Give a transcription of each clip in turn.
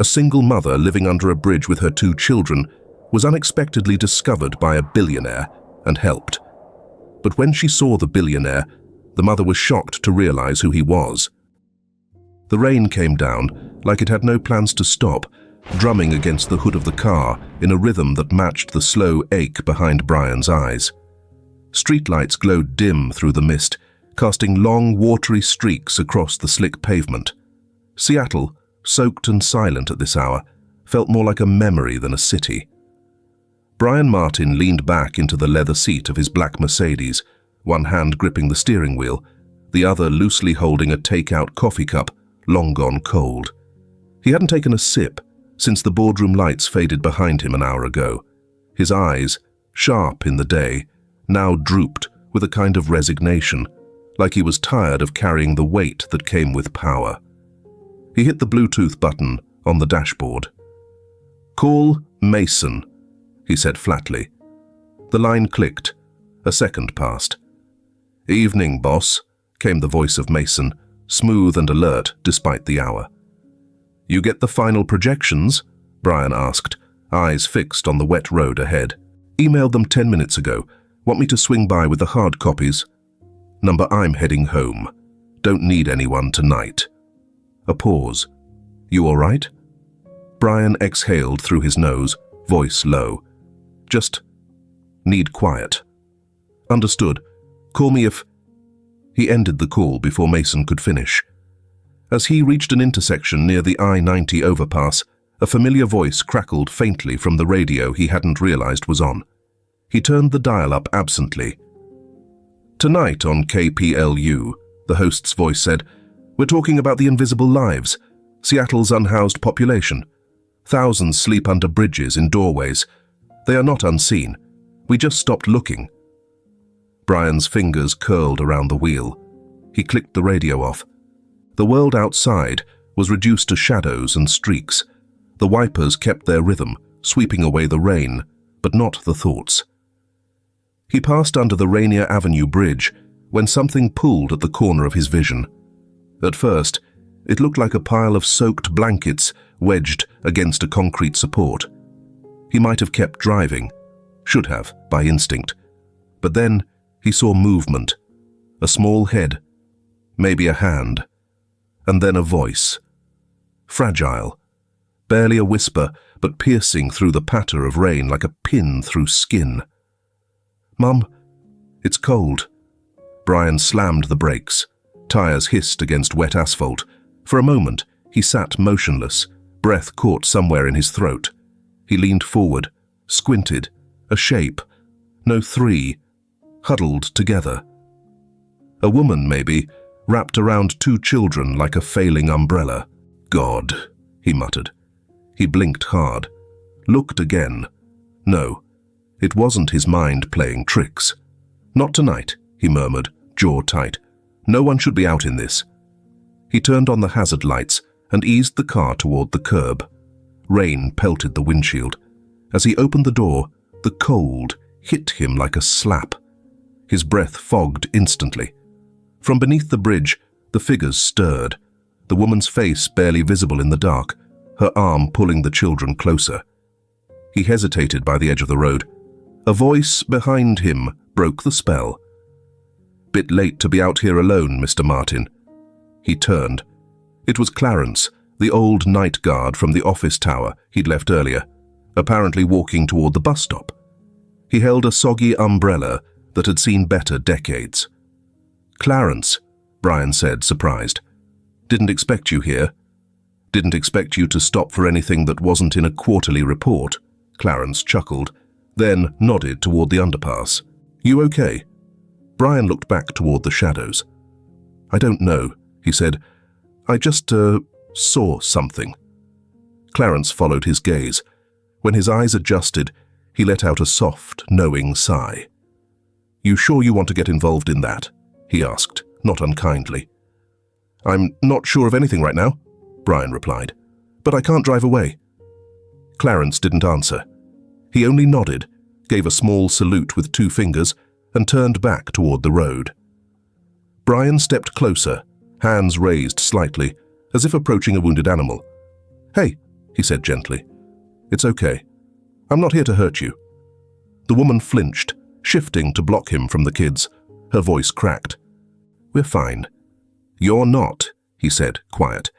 A single mother living under a bridge with her 2 children was unexpectedly discovered by a billionaire and helped. But when she saw the billionaire, the mother was shocked to realize who he was. The rain came down like it had no plans to stop, drumming against the hood of the car in a rhythm that matched the slow ache behind Brian's eyes. Streetlights glowed dim through the mist, casting long, watery streaks across the slick pavement. Seattle, soaked and silent at this hour, felt more like a memory than a city. Brian Martin leaned back into the leather seat of his black Mercedes, one hand gripping the steering wheel, the other loosely holding a take-out coffee cup, long gone cold. He hadn't taken a sip since the boardroom lights faded behind him an hour ago. His eyes, sharp in the day, now drooped with a kind of resignation, like he was tired of carrying the weight that came with power. He hit the Bluetooth button on the dashboard. "Call Mason," he said flatly. The line clicked. A second passed. "Evening, boss," came the voice of Mason, smooth and alert despite the hour. "You get the final projections?" Brian asked, eyes fixed on the wet road ahead. "Emailed them 10 minutes ago. Want me to swing by with the hard copies?" "Number, I'm heading home. Don't need anyone tonight." A pause. "You all right?" Brian exhaled through his nose, voice low. "Just need quiet." "Understood. Call me if—" He ended the call before Mason could finish. As he reached an intersection near the I-90 overpass, a familiar voice crackled faintly from the radio he hadn't realized was on. He turned the dial up absently. "Tonight on KPLU," the host's voice said, "we're talking about the invisible lives, Seattle's unhoused population. Thousands sleep under bridges in doorways. They are not unseen. We just stopped looking." Brian's fingers curled around the wheel. He clicked the radio off. The world outside was reduced to shadows and streaks. The wipers kept their rhythm, sweeping away the rain, but not the thoughts. He passed under the Rainier Avenue Bridge when something pulled at the corner of his vision. At first, it looked like a pile of soaked blankets wedged against a concrete support. He might have kept driving, should have, by instinct. But then he saw movement, a small head, maybe a hand, and then a voice. Fragile, barely a whisper, but piercing through the patter of rain like a pin through skin. "Mum, it's cold." Brian slammed the brakes. Tires hissed against wet asphalt. For a moment, he sat motionless, breath caught somewhere in his throat. He leaned forward, squinted, a shape, no 3, huddled together. A woman, maybe, wrapped around 2 children like a failing umbrella. "God," he muttered. He blinked hard, looked again. No, it wasn't his mind playing tricks. "Not tonight," he murmured, jaw tight. "No one should be out in this." He turned on the hazard lights and eased the car toward the curb. Rain pelted the windshield. As he opened the door, the cold hit him like a slap. His breath fogged instantly. From beneath the bridge, the figures stirred, the woman's face barely visible in the dark, her arm pulling the children closer. He hesitated by the edge of the road. A voice behind him broke the spell. "Bit late to be out here alone, Mr. Martin." He turned. It was Clarence, the old night guard from the office tower he'd left earlier, apparently walking toward the bus stop. He held a soggy umbrella that had seen better decades. "Clarence," Brian said, surprised. "Didn't expect you here." "Didn't expect you to stop for anything that wasn't in a quarterly report," Clarence chuckled, then nodded toward the underpass. "You okay?" Brian looked back toward the shadows. "I don't know," he said. "I just, saw something." Clarence followed his gaze. When his eyes adjusted, he let out a soft, knowing sigh. "You sure you want to get involved in that?" he asked, not unkindly. "I'm not sure of anything right now," Brian replied. "But I can't drive away." Clarence didn't answer. He only nodded, gave a small salute with 2 fingers, and turned back toward the road. Brian stepped closer, hands raised slightly, as if approaching a wounded animal. "Hey," he said gently. "It's okay. I'm not here to hurt you." The woman flinched, shifting to block him from the kids. Her voice cracked. "We're fine." "You're not," he said, quiet.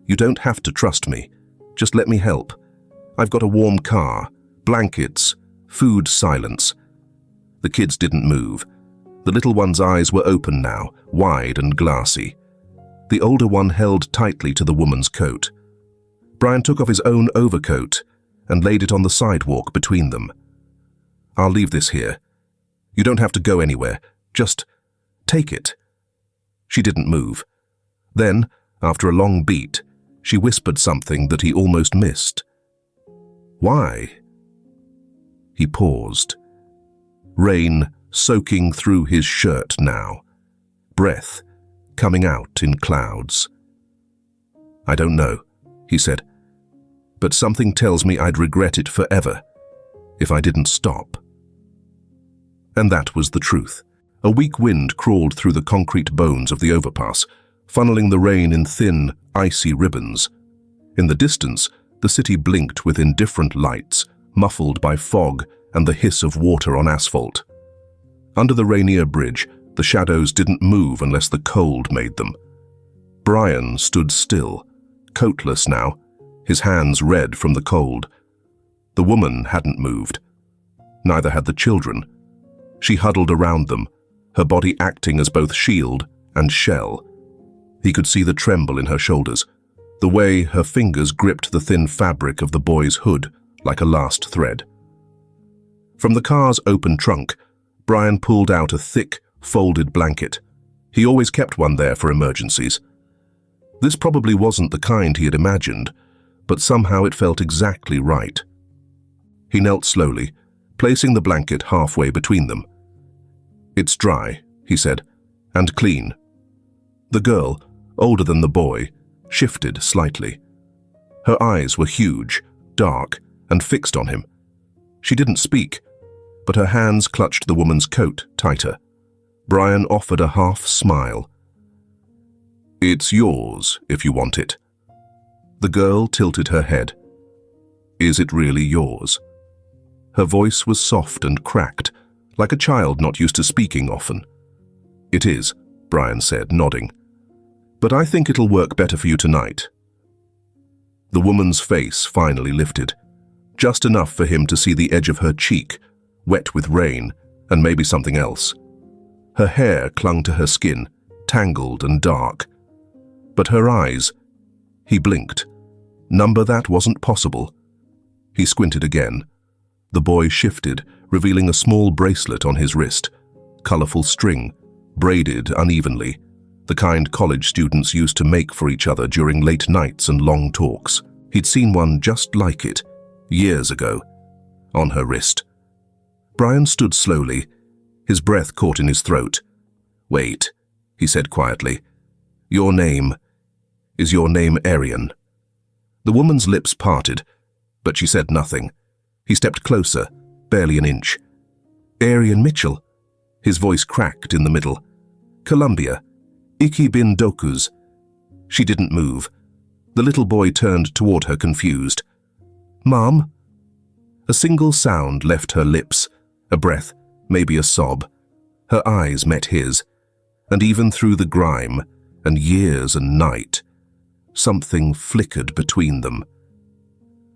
"You don't have to trust me. Just let me help. I've got a warm car, blankets, food, silence." The kids didn't move. The little one's eyes were open now, wide and glassy. The older one held tightly to the woman's coat. Brian took off his own overcoat and laid it on the sidewalk between them. "I'll leave this here. You don't have to go anywhere. Just take it." She didn't move. Then, after a long beat, she whispered something that he almost missed. "Why?" He paused. Rain soaking through his shirt now. Breath coming out in clouds. "I don't know," he said, "but something tells me I'd regret it forever if I didn't stop." And that was the truth. A weak wind crawled through the concrete bones of the overpass, funneling the rain in thin, icy ribbons. In the distance, the city blinked with indifferent lights, muffled by fog and the hiss of water on asphalt. Under the Rainier Bridge, the shadows didn't move unless the cold made them. Brian stood still, coatless now, his hands red from the cold. The woman hadn't moved. Neither had the children. She huddled around them, her body acting as both shield and shell. He could see the tremble in her shoulders, the way her fingers gripped the thin fabric of the boy's hood like a last thread. From the car's open trunk, Brian pulled out a thick, folded blanket. He always kept one there for emergencies. This probably wasn't the kind he had imagined, but somehow it felt exactly right. He knelt slowly, placing the blanket halfway between them. "It's dry," he said, "and clean." The girl, older than the boy, shifted slightly. Her eyes were huge, dark, and fixed on him. She didn't speak, but her hands clutched the woman's coat tighter. Brian offered a half smile. "It's yours, if you want it." The girl tilted her head. "Is it really yours?" Her voice was soft and cracked, like a child not used to speaking often. "It is," Brian said, nodding. "But I think it'll work better for you tonight." The woman's face finally lifted, just enough for him to see the edge of her cheek, wet with rain, and maybe something else. Her hair clung to her skin, tangled and dark. But her eyes, he blinked. Number that wasn't possible. He squinted again. The boy shifted, revealing a small bracelet on his wrist, colorful string, braided unevenly, the kind college students used to make for each other during late nights and long talks. He'd seen one just like it, years ago, on her wrist. Brian stood slowly, his breath caught in his throat. "Wait," he said quietly. Is your name Arian?" The woman's lips parted, but she said nothing. He stepped closer, barely an inch. "Arian Mitchell." His voice cracked in the middle. "Columbia. Iki bin Dokuz." She didn't move. The little boy turned toward her confused. "Mom?" A single sound left her lips, a breath, maybe a sob. Her eyes met his, and even through the grime, and years and night, something flickered between them.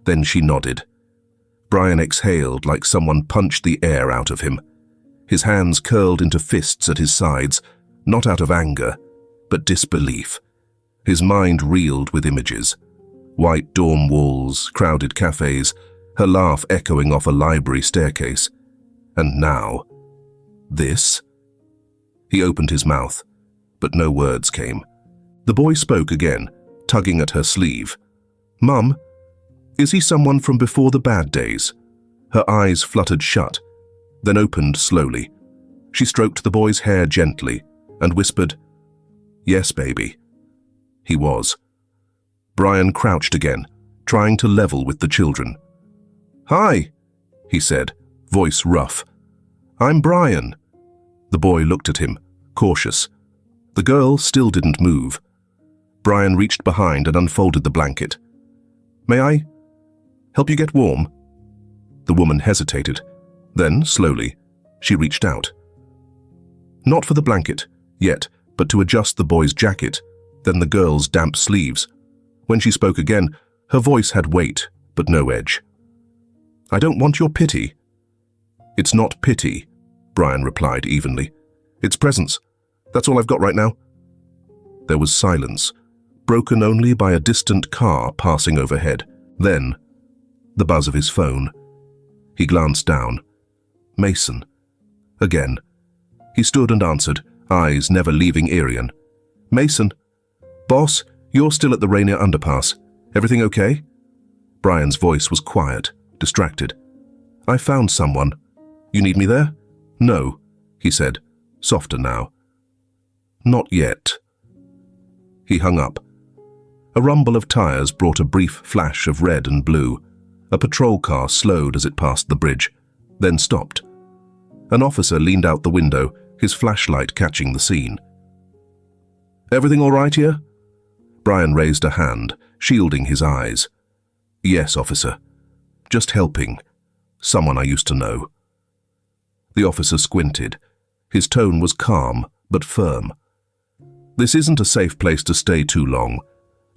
Then she nodded. Brian exhaled like someone punched the air out of him. His hands curled into fists at his sides, not out of anger, but disbelief. His mind reeled with images. White dorm walls, crowded cafes, her laugh echoing off a library staircase. And now, this? He opened his mouth, but no words came. The boy spoke again, tugging at her sleeve. "Mum, is he someone from before the bad days?" Her eyes fluttered shut, then opened slowly. She stroked the boy's hair gently and whispered, "Yes, baby." He was. Brian crouched again, trying to level with the children. "Hi," he said, voice rough. "I'm Brian." The boy looked at him, cautious. The girl still didn't move. Brian reached behind and unfolded the blanket. "May I Help you get warm?" The woman hesitated. Then, slowly, she reached out. Not for the blanket, yet, but to adjust the boy's jacket, then the girl's damp sleeves. When she spoke again, her voice had weight, but no edge. "I don't want your pity." "It's not pity," Brian replied evenly. "It's presence. That's all I've got right now." There was silence, broken only by a distant car passing overhead. Then, the buzz of his phone. He glanced down. Mason. Again. He stood and answered, eyes never leaving Arian. "Mason. Boss, you're still at the Rainier underpass. Everything okay?" Brian's voice was quiet, distracted. "I found someone. You need me there?" "No," he said, softer now. "Not yet." He hung up. A rumble of tires brought a brief flash of red and blue. A patrol car slowed as it passed the bridge, then stopped. An officer leaned out the window, his flashlight catching the scene. "Everything all right here?" Brian raised a hand, shielding his eyes. "Yes, officer. Just helping. Someone I used to know." The officer squinted. His tone was calm, but firm. "This isn't a safe place to stay too long.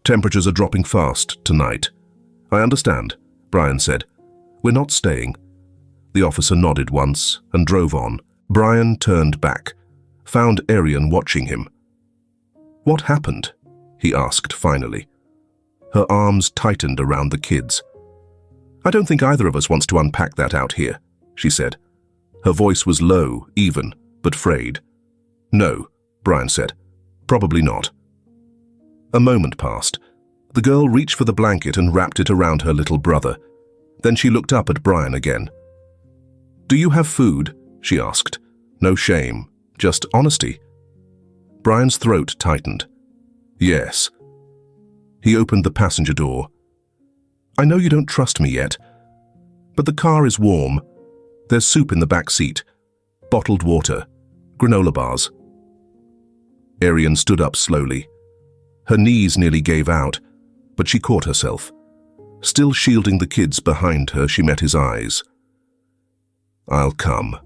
Temperatures are dropping fast tonight." "I understand," Brian said. "We're not staying." The officer nodded once and drove on. Brian turned back, found Arian watching him. "What happened?" he asked finally. Her arms tightened around the kids. "I don't think either of us wants to unpack that out here," she said. Her voice was low, even, but frayed. "No," Brian said. "Probably not." A moment passed. The girl reached for the blanket and wrapped it around her little brother. Then she looked up at Brian again. "Do you have food?" she asked. No shame, just honesty. Brian's throat tightened. "Yes." He opened the passenger door. "I know you don't trust me yet, but the car is warm. There's soup in the back seat, bottled water, granola bars." Arian stood up slowly. Her knees nearly gave out, but she caught herself. Still shielding the kids behind her, she met his eyes. "I'll come,"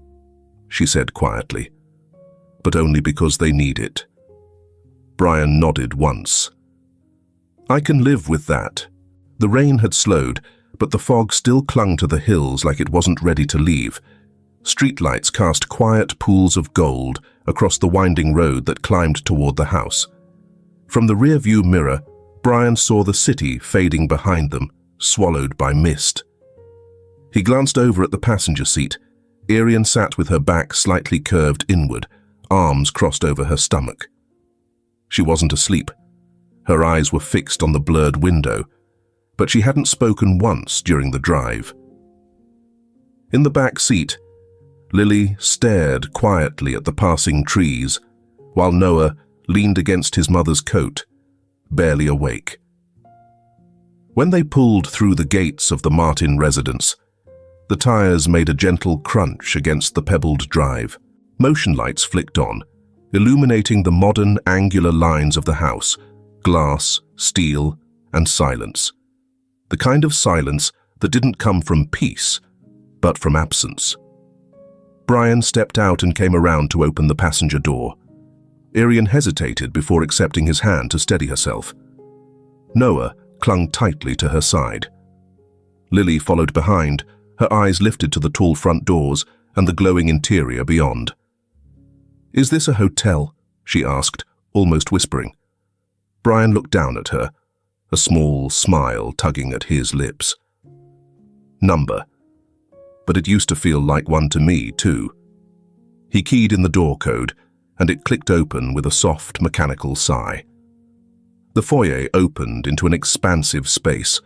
she said quietly, "but only because they need it." Brian nodded once. "I can live with that." The rain had slowed, but the fog still clung to the hills like it wasn't ready to leave. Streetlights cast quiet pools of gold across the winding road that climbed toward the house. From the rear-view mirror, Brian saw the city fading behind them, swallowed by mist. He glanced over at the passenger seat. Arian sat with her back slightly curved inward, arms crossed over her stomach. She wasn't asleep. Her eyes were fixed on the blurred window, but she hadn't spoken once during the drive. In the back seat, Lily stared quietly at the passing trees, while Noah leaned against his mother's coat, barely awake. When they pulled through the gates of the Martin residence, the tires made a gentle crunch against the pebbled drive. Motion lights flicked on, illuminating the modern angular lines of the house, glass, steel, and silence. The kind of silence that didn't come from peace, but from absence. Brian stepped out and came around to open the passenger door. Arian hesitated before accepting his hand to steady herself. Noah clung tightly to her side. Lily followed behind, her eyes lifted to the tall front doors and the glowing interior beyond. "Is this a hotel?" she asked, almost whispering. Brian looked down at her, a small smile tugging at his lips. "Number. But it used to feel like one to me, too." He keyed in the door code, and it clicked open with a soft, mechanical sigh. The foyer opened into an expansive space,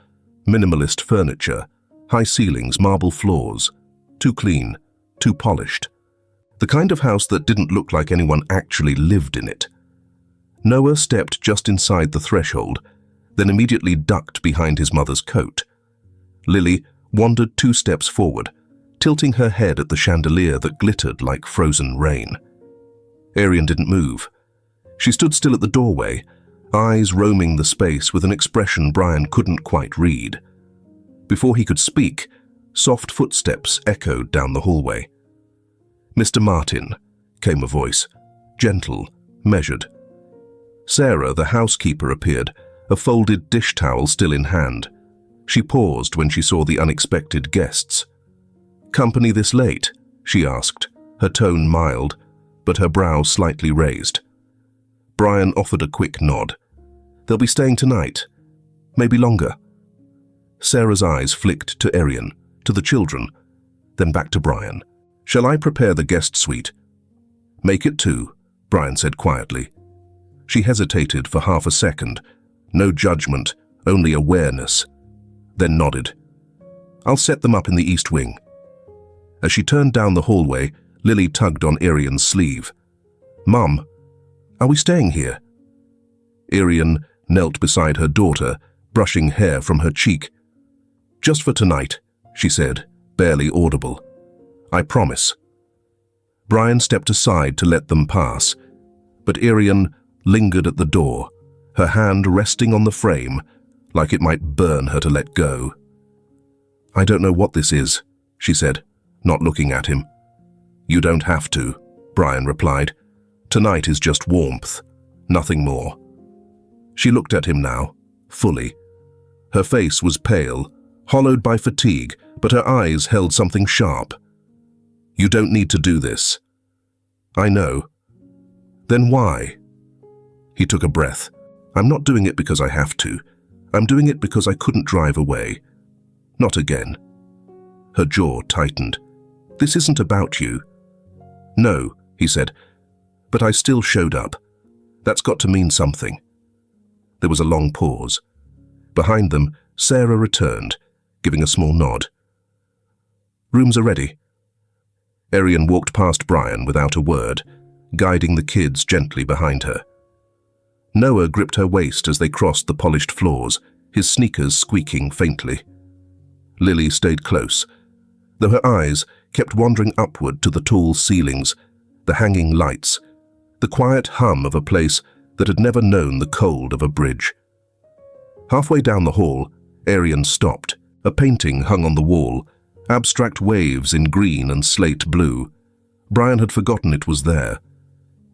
minimalist furniture, high ceilings, marble floors, too clean, too polished. The kind of house that didn't look like anyone actually lived in it. Noah stepped just inside the threshold, then immediately ducked behind his mother's coat. Lily wandered 2 steps forward, tilting her head at the chandelier that glittered like frozen rain. Arian didn't move. She stood still at the doorway, eyes roaming the space with an expression Brian couldn't quite read. Before he could speak, soft footsteps echoed down the hallway. "Mr. Martin," came a voice, gentle, measured. Sarah, the housekeeper, appeared, a folded dish towel still in hand. She paused when she saw the unexpected guests. "Company this late?" she asked, her tone mild, but her brow slightly raised. Brian offered a quick nod. "They'll be staying tonight. Maybe longer." Sarah's eyes flicked to Arian, to the children, then back to Brian. "Shall I prepare the guest suite?" "Make it 2, Brian said quietly. She hesitated for half a second. No judgment, only awareness. Then nodded. "I'll set them up in the east wing." As she turned down the hallway, Lily tugged on Arian's sleeve. "Mum, are we staying here?" Arian knelt beside her daughter, brushing hair from her cheek. "Just for tonight," she said, barely audible. "I promise." Brian stepped aside to let them pass, but Arian lingered at the door, her hand resting on the frame, like it might burn her to let go. "I don't know what this is," she said, not looking at him. "You don't have to," Brian replied. "Tonight is just warmth, nothing more." She looked at him now, fully. Her face was pale, hollowed by fatigue, but her eyes held something sharp. "You don't need to do this." "I know." "Then why?" He took a breath. "I'm not doing it because I have to. I'm doing it because I couldn't drive away. Not again." Her jaw tightened. "This isn't about you." "No," he said, "but I still showed up. That's got to mean something." There was a long pause. Behind them, Sarah returned, giving a small nod. "Rooms are ready." Arian walked past Brian without a word, guiding the kids gently behind her. Noah gripped her waist as they crossed the polished floors, his sneakers squeaking faintly. Lily stayed close, though her eyes kept wandering upward to the tall ceilings, the hanging lights, the quiet hum of a place that had never known the cold of a bridge. Halfway down the hall, Arian stopped. A painting hung on the wall, abstract waves in green and slate blue. Brian had forgotten it was there.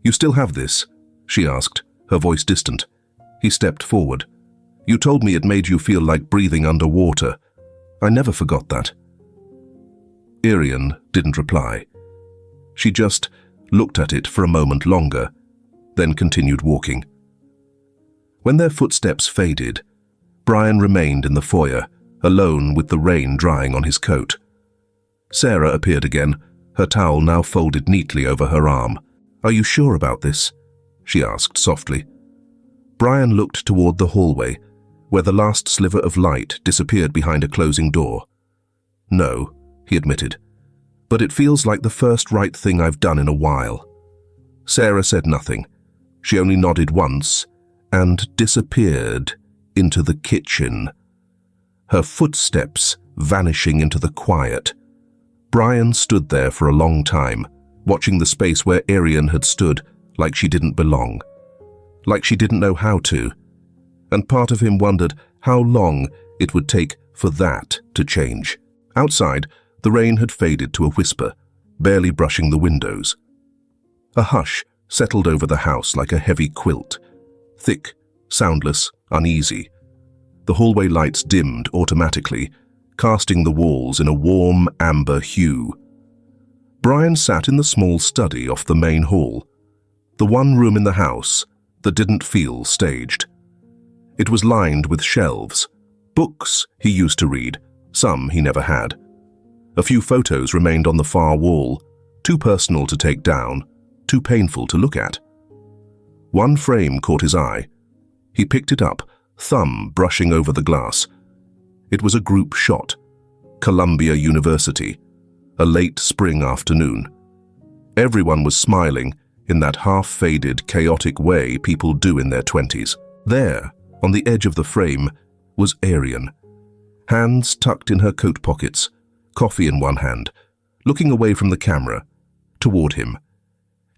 "You still have this?" she asked, her voice distant. He stepped forward. "You told me it made you feel like breathing underwater. I never forgot that." Arian didn't reply. She just looked at it for a moment longer, then continued walking. When their footsteps faded, Brian remained in the foyer, alone with the rain drying on his coat. Sarah appeared again, her towel now folded neatly over her arm. "Are you sure about this?" she asked softly. Brian looked toward the hallway, where the last sliver of light disappeared behind a closing door. "No," he admitted, "but it feels like the first right thing I've done in a while." Sarah said nothing. She only nodded once and disappeared into the kitchen, her footsteps vanishing into the quiet. Brian stood there for a long time, watching the space where Arian had stood, like she didn't belong, like she didn't know how to, and part of him wondered how long it would take for that to change. Outside, the rain had faded to a whisper, barely brushing the windows. A hush settled over the house like a heavy quilt, thick, soundless, uneasy. The hallway lights dimmed automatically, casting the walls in a warm amber hue. Brian sat in the small study off the main hall, the one room in the house that didn't feel staged. It was lined with shelves, books he used to read, some he never had. A few photos remained on the far wall, too personal to take down, too painful to look at. One frame caught his eye. He picked it up, thumb brushing over the glass. It was a group shot, Columbia University, a late spring afternoon. Everyone was smiling in that half-faded, chaotic way people do in their 20s. There, on the edge of the frame, was Arian, hands tucked in her coat pockets, coffee in one hand, looking away from the camera, toward him.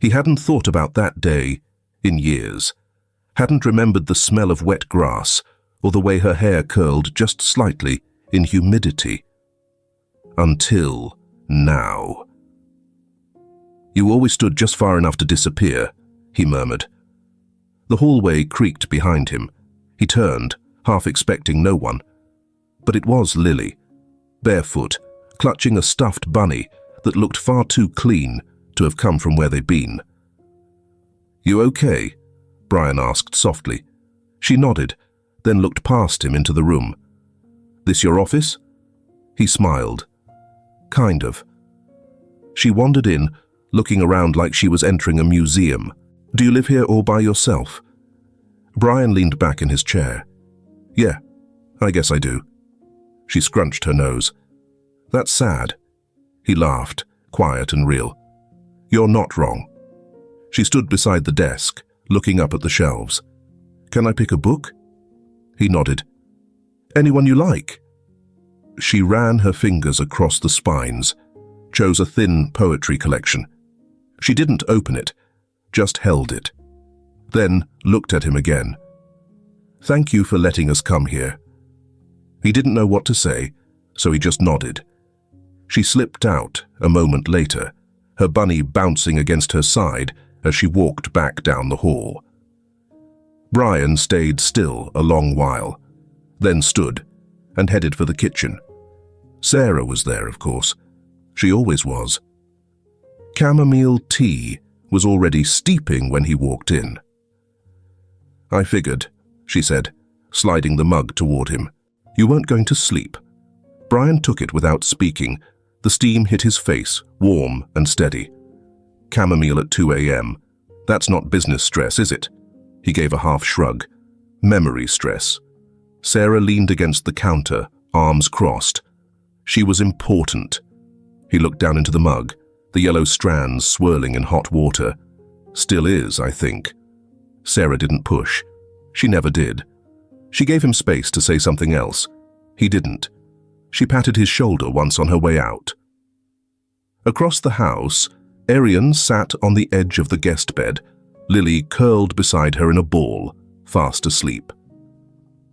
He hadn't thought about that day in years, hadn't remembered the smell of wet grass or the way her hair curled just slightly in humidity. Until now. "You always stood just far enough to disappear," he murmured. The hallway creaked behind him. He turned, half expecting no one. But it was Lily, barefoot, clutching a stuffed bunny that looked far too clean to have come from where they'd been. "You okay?" Brian asked softly. She nodded, then looked past him into the room. "This your office?" He smiled. "Kind of." She wandered in, looking around like she was entering a museum. "Do you live here all by yourself?" Brian leaned back in his chair. "Yeah, I guess I do." She scrunched her nose. "That's sad." He laughed, quiet and real. "You're not wrong." She stood beside the desk, looking up at the shelves. "Can I pick a book?" He nodded. "Anyone you like?" She ran her fingers across the spines, chose a thin poetry collection. She didn't open it, just held it. Then looked at him again. "Thank you for letting us come here." He didn't know what to say, so he just nodded. She slipped out a moment later, her bunny bouncing against her side as she walked back down the hall. Brian stayed still a long while, then stood and headed for the kitchen. Sarah was there, of course. She always was. Chamomile tea was already steeping when he walked in. "I figured," she said, sliding the mug toward him. "You weren't going to sleep." Brian took it without speaking. The steam hit his face, warm and steady. "Chamomile at 2 a.m. That's not business stress, is it?" He gave a half shrug. "Memory stress." Sarah leaned against the counter, arms crossed. She was important. He looked down into the mug, the yellow strands swirling in hot water. "Still is, I think." Sarah didn't push. She never did. She gave him space to say something else. He didn't. She patted his shoulder once on her way out. Across the house, Arian sat on the edge of the guest bed, Lily curled beside her in a ball, fast asleep.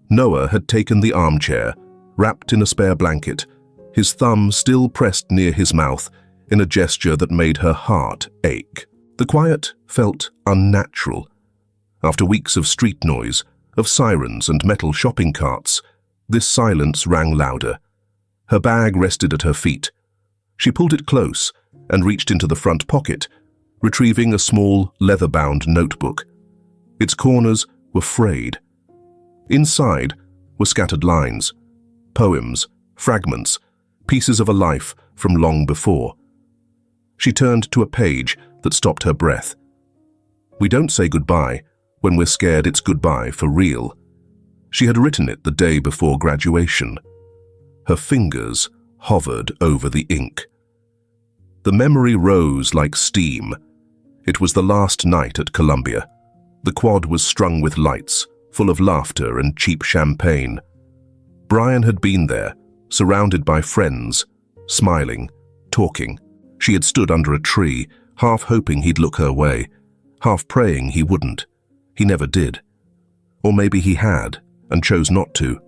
Noah had taken the armchair, wrapped in a spare blanket, his thumb still pressed near his mouth in a gesture that made her heart ache. The quiet felt unnatural. After weeks of street noise, of sirens and metal shopping carts, this silence rang louder. Her bag rested at her feet. She pulled it close and reached into the front pocket, retrieving a small, leather-bound notebook. Its corners were frayed. Inside were scattered lines, poems, fragments, pieces of a life from long before. She turned to a page that stopped her breath. "We don't say goodbye when we're scared it's goodbye for real." She had written it the day before graduation. Her fingers hovered over the ink. The memory rose like steam. It was the last night at Columbia. The quad was strung with lights, full of laughter and cheap champagne. Brian had been there, surrounded by friends, smiling, talking. She had stood under a tree, half hoping he'd look her way, half praying he wouldn't. He never did. Or maybe he had, and chose not to.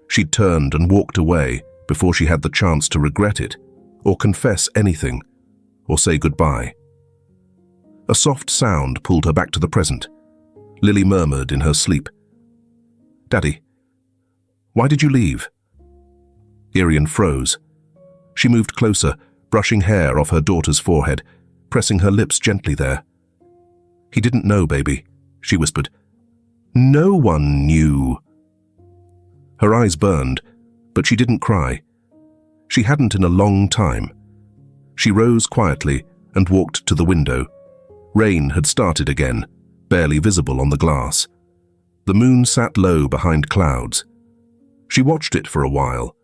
She'd turned and walked away before she had the chance to regret it, or confess anything, or say goodbye. A soft sound pulled her back to the present. Lily murmured in her sleep, "Daddy, why did you leave?" Arian froze. She moved closer, brushing hair off her daughter's forehead, pressing her lips gently there. "He didn't know, baby," she whispered. "No one knew." Her eyes burned, but she didn't cry. She hadn't in a long time. She rose quietly and walked to the window. Rain had started again, barely visible on the glass. The moon sat low behind clouds. She watched it for a while,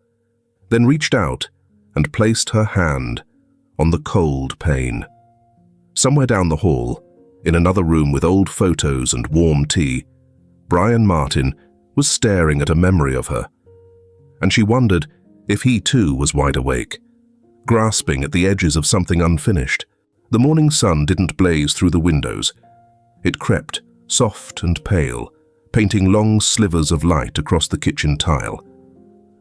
then reached out and placed her hand on the cold pane. Somewhere down the hall, in another room with old photos and warm tea, Brian Martin was staring at a memory of her. And she wondered if he too was wide awake, grasping at the edges of something unfinished. The morning sun didn't blaze through the windows. It crept, soft and pale, painting long slivers of light across the kitchen tile.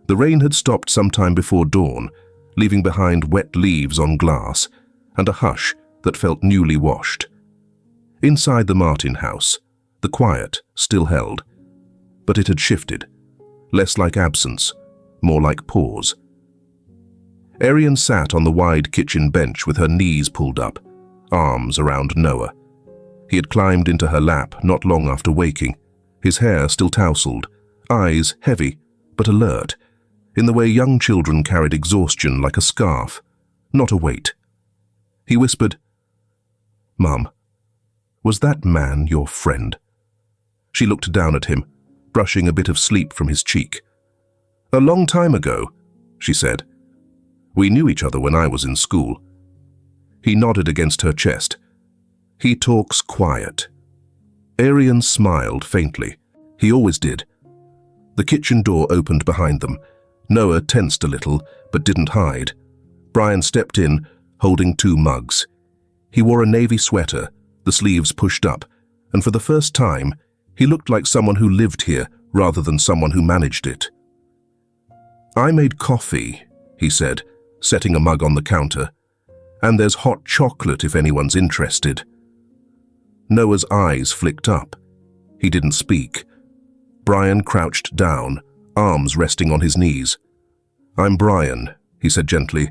The rain had stopped some time before dawn, leaving behind wet leaves on glass and a hush that felt newly washed. Inside the Martin house, the quiet still held, but it had shifted, less like absence, more like pause. Arian sat on the wide kitchen bench with her knees pulled up, arms around Noah. He had climbed into her lap not long after waking, his hair still tousled, eyes heavy but alert, in the way young children carried exhaustion like a scarf, not a weight. He whispered, "Mum, was that man your friend?" She looked down at him, brushing a bit of sleep from his cheek. "A long time ago," she said. "We knew each other when I was in school." He nodded against her chest. "He talks quiet." Arian smiled faintly. He always did. The kitchen door opened behind them. Noah tensed a little, but didn't hide. Brian stepped in, holding 2 mugs. He wore a navy sweater, the sleeves pushed up, and for the first time, he looked like someone who lived here rather than someone who managed it. "I made coffee," he said, setting a mug on the counter. "And there's hot chocolate if anyone's interested." Noah's eyes flicked up. He didn't speak. Brian crouched down, arms resting on his knees. "I'm Brian," he said gently,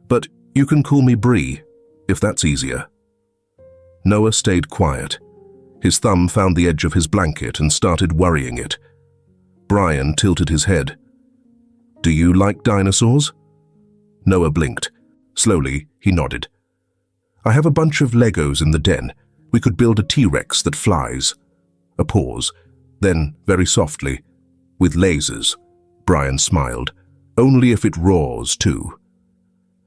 "but you can call me Bree, if that's easier." Noah stayed quiet. His thumb found the edge of his blanket and started worrying it. Brian tilted his head. "Do you like dinosaurs?" Noah blinked. Slowly, he nodded. "I have a bunch of Legos in the den. We could build a T-Rex that flies." A pause. Then, very softly, "With lasers." Brian smiled. "Only if it roars, too."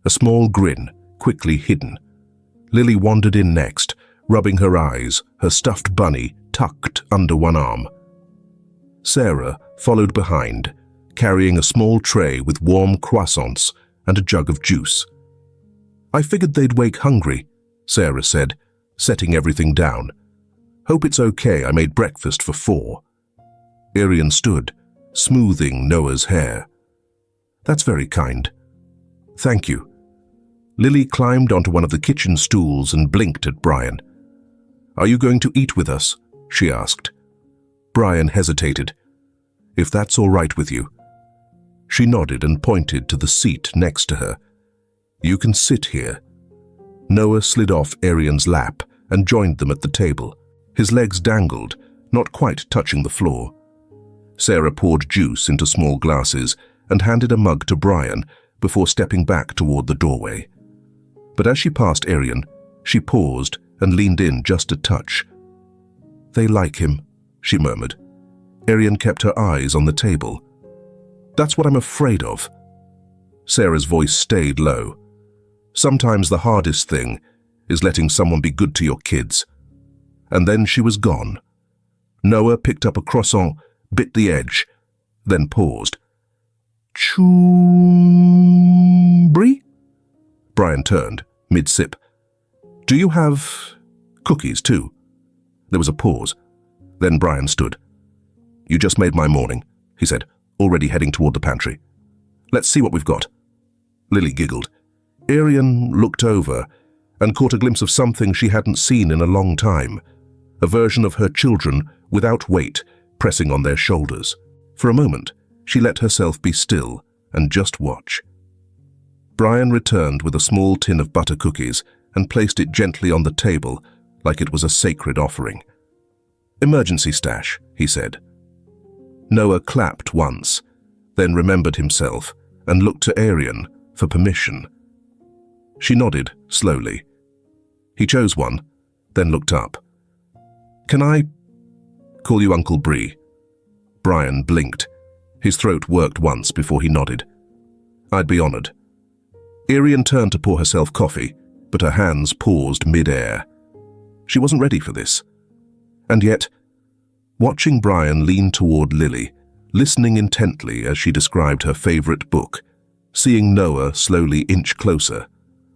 A small grin, quickly hidden. Lily wandered in next, rubbing her eyes, her stuffed bunny tucked under one arm. Sarah followed behind, carrying a small tray with warm croissants and a jug of juice. "I figured they'd wake hungry," Sarah said, setting everything down. "Hope it's okay I made breakfast for 4. Arian stood, smoothing Noah's hair. "That's very kind." "Thank you." Lily climbed onto one of the kitchen stools and blinked at Brian. "Are you going to eat with us?" she asked. Brian hesitated. "If that's all right with you." She nodded and pointed to the seat next to her. "You can sit here." Noah slid off Arian's lap and joined them at the table. His legs dangled, not quite touching the floor. Sarah poured juice into small glasses and handed a mug to Brian before stepping back toward the doorway. But as she passed Arian, she paused and leaned in just a touch. "They like him," she murmured. Arian kept her eyes on the table. "That's what I'm afraid of." Sarah's voice stayed low. "Sometimes the hardest thing is letting someone be good to your kids." And then she was gone. Noah picked up a croissant, bit the edge, then paused. "Choo... Bree?" Brian turned, mid-sip. "Do you have cookies too?" There was a pause. Then Brian stood. "You just made my morning," he said, already heading toward the pantry. "Let's see what we've got." Lily giggled. Arian looked over and caught a glimpse of something she hadn't seen in a long time, a version of her children without weight pressing on their shoulders. For a moment, she let herself be still and just watch. Brian returned with a small tin of butter cookies and placed it gently on the table like it was a sacred offering. "Emergency stash," he said. Noah clapped once, then remembered himself and looked to Arian for permission. She nodded slowly. He chose one, then looked up. "Can I call you Uncle Bree?" Brian blinked. His throat worked once before he nodded. "I'd be honored." Arian turned to pour herself coffee, but her hands paused mid-air. She wasn't ready for this. And yet, watching Brian lean toward Lily, listening intently as she described her favorite book, seeing Noah slowly inch closer,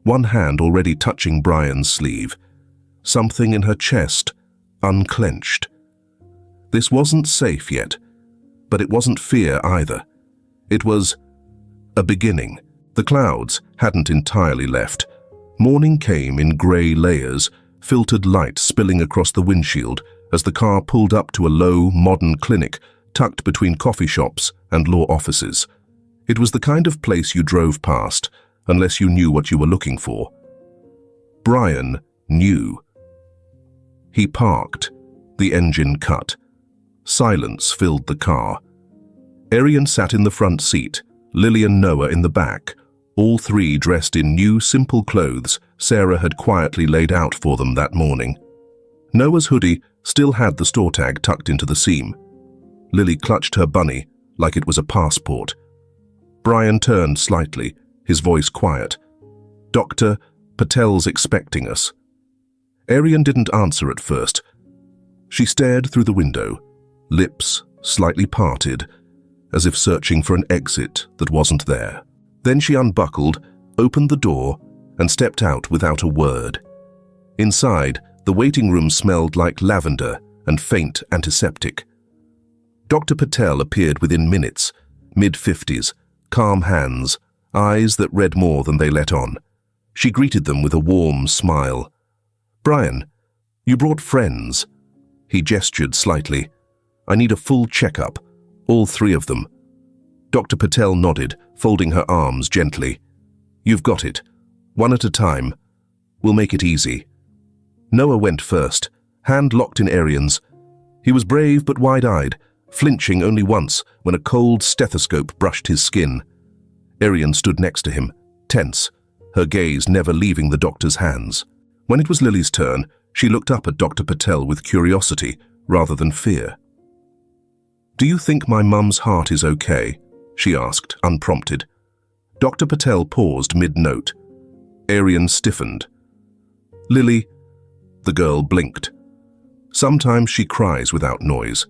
one hand already touching Brian's sleeve, something in her chest unclenched. This wasn't safe yet, but it wasn't fear either. It was a beginning. The clouds hadn't entirely left. Morning came in grey layers, filtered light spilling across the windshield as the car pulled up to a low, modern clinic tucked between coffee shops and law offices. It was the kind of place you drove past, unless you knew what you were looking for. Brian knew. He parked. The engine cut. Silence filled the car. Arian sat in the front seat, Lily and Noah in the back, all three dressed in new, simple clothes Sarah had quietly laid out for them that morning. Noah's hoodie still had the store tag tucked into the seam. Lily clutched her bunny like it was a passport. Brian turned slightly, his voice quiet. "Dr. Patel's expecting us." Arian didn't answer at first. She stared through the window, lips slightly parted, as if searching for an exit that wasn't there. Then she unbuckled, opened the door, and stepped out without a word. Inside, the waiting room smelled like lavender and faint antiseptic. Dr. Patel appeared within minutes, mid-50s, calm hands, eyes that read more than they let on. She greeted them with a warm smile. "Brian, you brought friends." He gestured slightly. "I need a full checkup, all three of them." Dr. Patel nodded, folding her arms gently. "You've got it. One at a time. We'll make it easy." Noah went first, hand locked in Arian's. He was brave but wide-eyed, flinching only once when a cold stethoscope brushed his skin. Arian stood next to him, tense, her gaze never leaving the doctor's hands. When it was Lily's turn, she looked up at Dr. Patel with curiosity rather than fear. "Do you think my mum's heart is okay?" she asked, unprompted. Dr. Patel paused mid-note. Arian stiffened. "Lily," the girl blinked. "Sometimes she cries without noise."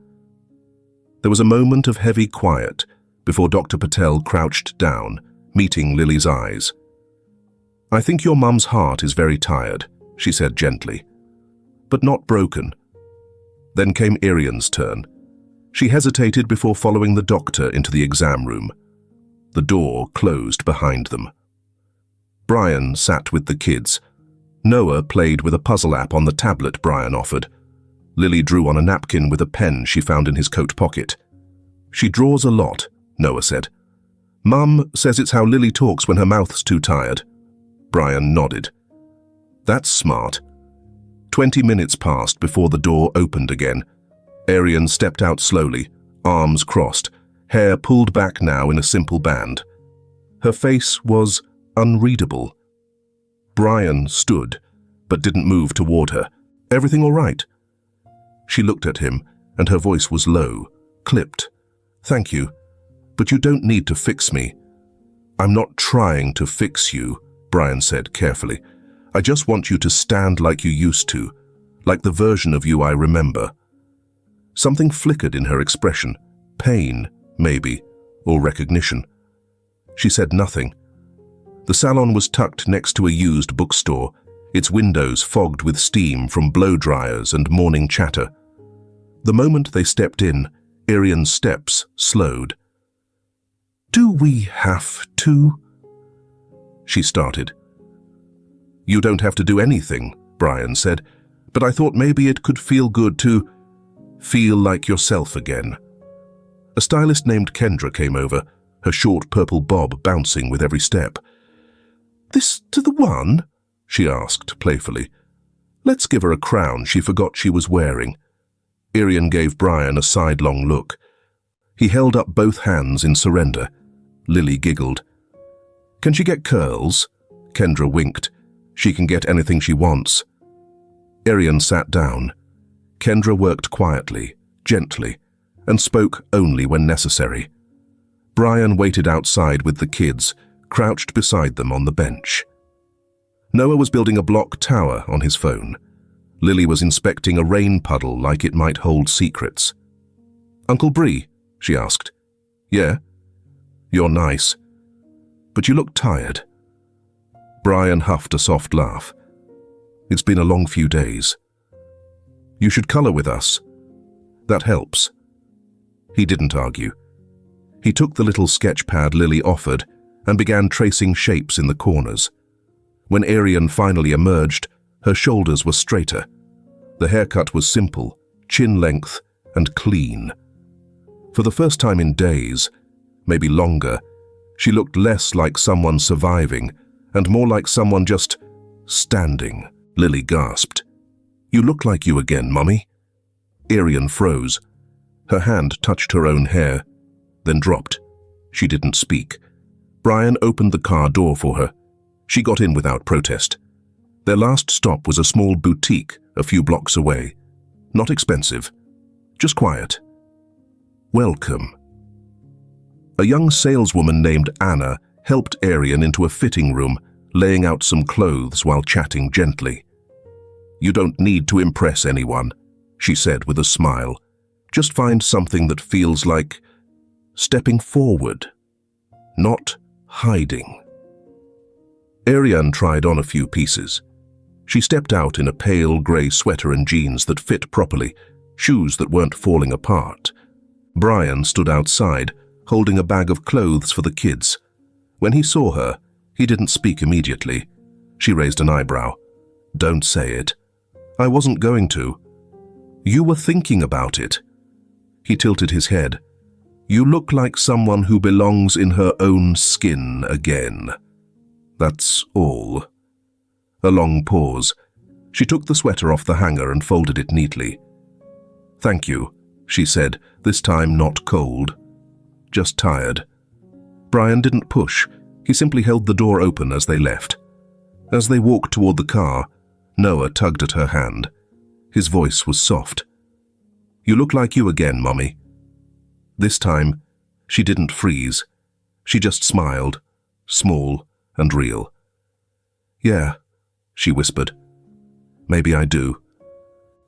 There was a moment of heavy quiet before Dr. Patel crouched down, meeting Lily's eyes. "I think your mum's heart is very tired," she said gently, "but not broken." Then came Arian's turn. She hesitated before following the doctor into the exam room. The door closed behind them. Brian sat with the kids. Noah played with a puzzle app on the tablet Brian offered. Lily drew on a napkin with a pen she found in his coat pocket. "She draws a lot," Noah said. "Mum says it's how Lily talks when her mouth's too tired." Brian nodded. "That's smart." 20 minutes passed before the door opened again. Arian stepped out slowly, arms crossed, hair pulled back now in a simple band. Her face was unreadable. Brian stood, but didn't move toward her. "Everything all right?" She looked at him, and her voice was low, clipped. "Thank you, but you don't need to fix me." "I'm not trying to fix you," Brian said carefully. "I just want you to stand like you used to, like the version of you I remember." Something flickered in her expression, pain, maybe, or recognition. She said nothing. The salon was tucked next to a used bookstore, its windows fogged with steam from blow dryers and morning chatter. The moment they stepped in, Arian's steps slowed. "Do we have to?" she started. "You don't have to do anything," Brian said, "but I thought maybe it could feel good to feel like yourself again." A stylist named Kendra came over, her short purple bob bouncing with every step. "This to the one?" she asked playfully. "Let's give her a crown she forgot she was wearing." Arian gave Brian a sidelong look. He held up both hands in surrender. Lily giggled. "Can she get curls?" Kendra winked. "She can get anything she wants." Arian sat down. Kendra worked quietly, gently, and spoke only when necessary. Brian waited outside with the kids, crouched beside them on the bench. Noah was building a block tower on his phone. Lily was inspecting a rain puddle like it might hold secrets. "Uncle Bree?" she asked. "Yeah?" "You're nice. But you look tired." Brian huffed a soft laugh. "It's been a long few days. You should color with us. That helps." He didn't argue. He took the little sketch pad Lily offered and began tracing shapes in the corners. When Arian finally emerged, her shoulders were straighter. The haircut was simple, chin length, and clean. For the first time in days, maybe longer, she looked less like someone surviving and more like someone just standing. Lily gasped. "You look like you again, Mummy." Arian froze. Her hand touched her own hair, then dropped. She didn't speak. Brian opened the car door for her. She got in without protest. Their last stop was a small boutique a few blocks away. Not expensive, just quiet. "Welcome." A young saleswoman named Anna helped Arian into a fitting room, laying out some clothes while chatting gently. "You don't need to impress anyone," she said with a smile. "Just find something that feels like stepping forward, not hiding." Arian tried on a few pieces. She stepped out in a pale grey sweater and jeans that fit properly, shoes that weren't falling apart. Brian stood outside, holding a bag of clothes for the kids. When he saw her, he didn't speak immediately. She raised an eyebrow. "Don't say it." "I wasn't going to." "You were thinking about it." He tilted his head. "You look like someone who belongs in her own skin again. That's all." A long pause. She took the sweater off the hanger and folded it neatly. "Thank you," she said, this time not cold. Just tired. Brian didn't push. He simply held the door open as they left. As they walked toward the car, Noah tugged at her hand. His voice was soft. "You look like you again, Mummy." This time, she didn't freeze. She just smiled, small and real. "Yeah," she whispered. "Maybe I do."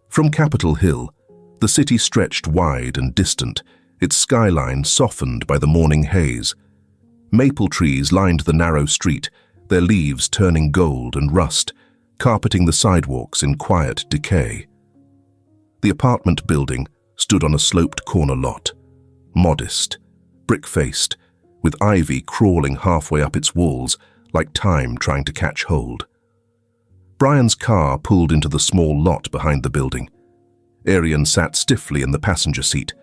From Capitol Hill, the city stretched wide and distant, its skyline softened by the morning haze. Maple trees lined the narrow street, their leaves turning gold and rust, carpeting the sidewalks in quiet decay. The apartment building stood on a sloped corner lot, modest, brick-faced, with ivy crawling halfway up its walls like time trying to catch hold. Brian's car pulled into the small lot behind the building. Arian sat stiffly in the passenger seat.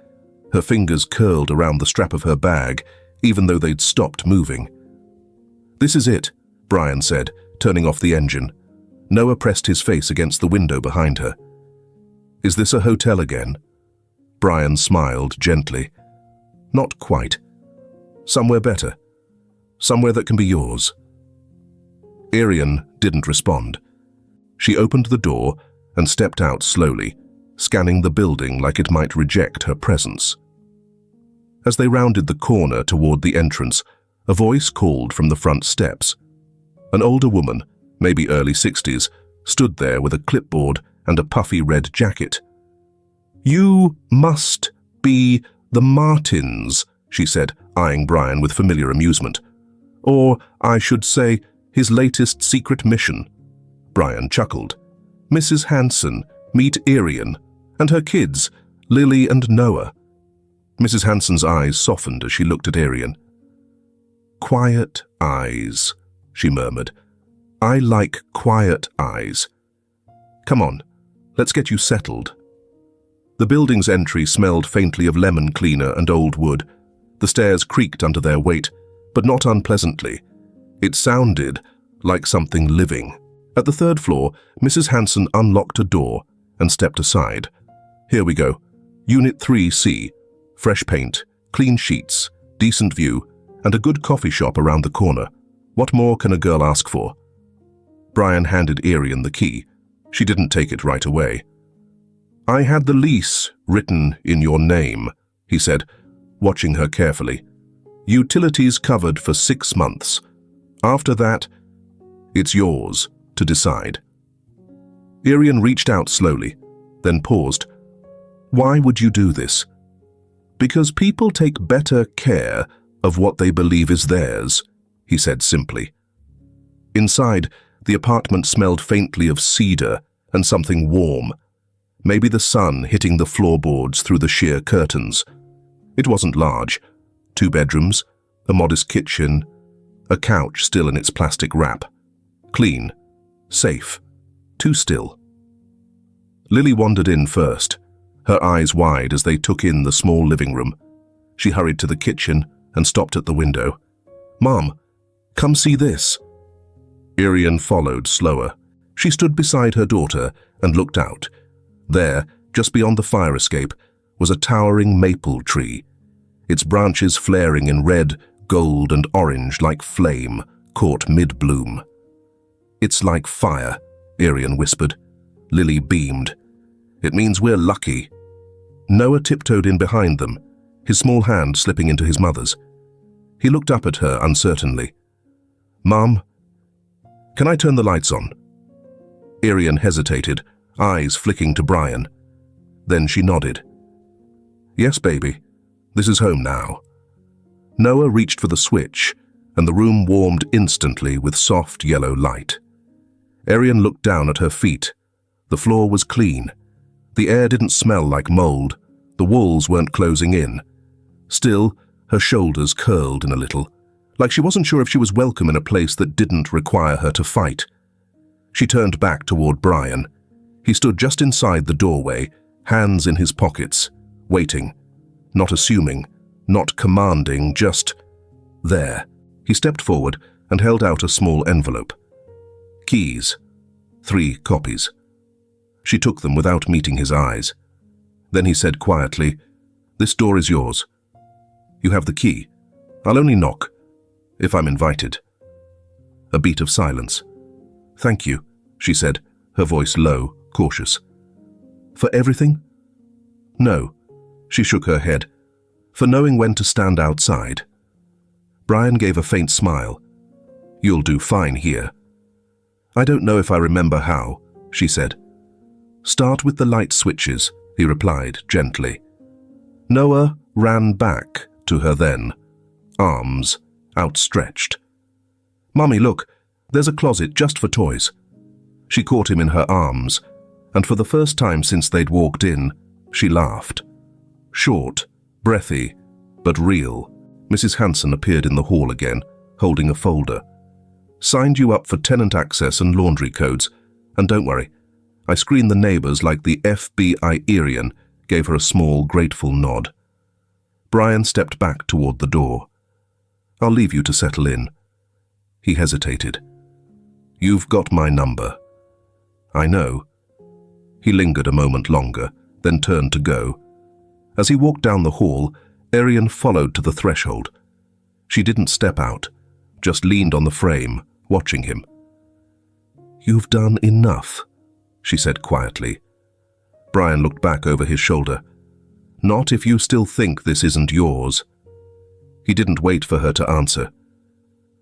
Her fingers curled around the strap of her bag, even though they'd stopped moving. "This is it," Brian said, turning off the engine. Noah pressed his face against the window behind her. "Is this a hotel again?" Brian smiled gently. "Not quite. Somewhere better. Somewhere that can be yours." Arian didn't respond. She opened the door and stepped out slowly, scanning the building like it might reject her presence. As they rounded the corner toward the entrance, a voice called from the front steps. An older woman, maybe early 60s, stood there with a clipboard and a puffy red jacket. "You must be the Martins," she said, eyeing Brian with familiar amusement. "Or, I should say, his latest secret mission." Brian chuckled. "Mrs. Hanson, meet Arian, and her kids, Lily and Noah." Mrs. Hanson's eyes softened as she looked at Arian. "Quiet eyes," she murmured. "I like quiet eyes. Come on, let's get you settled." The building's entry smelled faintly of lemon cleaner and old wood. The stairs creaked under their weight, but not unpleasantly. It sounded like something living. At the third floor, Mrs. Hanson unlocked a door and stepped aside. "Here we go. Unit 3C. Fresh paint, clean sheets, decent view, and a good coffee shop around the corner. What more can a girl ask for?" Brian handed Arian the key. She didn't take it right away. "I had the lease written in your name," he said, watching her carefully. "Utilities covered for 6 months. After that, it's yours to decide." Arian reached out slowly, then paused. "Why would you do this?" "Because people take better care of what they believe is theirs," he said simply. Inside, the apartment smelled faintly of cedar and something warm, maybe the sun hitting the floorboards through the sheer curtains. It wasn't large, 2 bedrooms, a modest kitchen, a couch still in its plastic wrap. Clean, safe, too still. Lily wandered in first, her eyes wide as they took in the small living room. She hurried to the kitchen and stopped at the window. "Mom, come see this." Irian followed slower. She stood beside her daughter and looked out. There, just beyond the fire escape, was a towering maple tree, its branches flaring in red, gold and orange like flame caught mid-bloom. "It's like fire," Irian whispered. Lily beamed. "It means we're lucky." Noah tiptoed in behind them, his small hand slipping into his mother's. He looked up at her uncertainly. "Mom, can I turn the lights on?" Irian hesitated, eyes flicking to Brian. Then she nodded. "Yes, baby. This is home now." Noah reached for the switch, and the room warmed instantly with soft yellow light. Irian looked down at her feet. The floor was clean. The air didn't smell like mold. The walls weren't closing in. Still, her shoulders curled in a little, like she wasn't sure if she was welcome in a place that didn't require her to fight. She turned back toward Brian. He stood just inside the doorway, hands in his pockets, waiting, not assuming, not commanding, just there. He stepped forward and held out a small envelope. Keys. 3 copies. She took them without meeting his eyes. Then he said quietly, "This door is yours. You have the key. I'll only knock, if I'm invited." A beat of silence. "Thank you," she said, her voice low, cautious. "For everything?" "No," she shook her head. "For knowing when to stand outside." Brian gave a faint smile. "You'll do fine here." "I don't know if I remember how," she said. "Start with the light switches," he replied gently. Noah ran back to her then, arms outstretched. "Mummy, look, there's a closet just for toys." She caught him in her arms, and for the first time since they'd walked in, she laughed. Short, breathy, but real. Mrs. Hanson appeared in the hall again, holding a folder. "Signed you up for tenant access and laundry codes, and don't worry, I screened the neighbors like the FBI." Irian gave her a small, grateful nod. Brian stepped back toward the door. "I'll leave you to settle in." He hesitated. "You've got my number." "I know." He lingered a moment longer, then turned to go. As he walked down the hall, Irian followed to the threshold. She didn't step out, just leaned on the frame, watching him. "You've done enough," she said quietly. Brian looked back over his shoulder. "Not if you still think this isn't yours." He didn't wait for her to answer.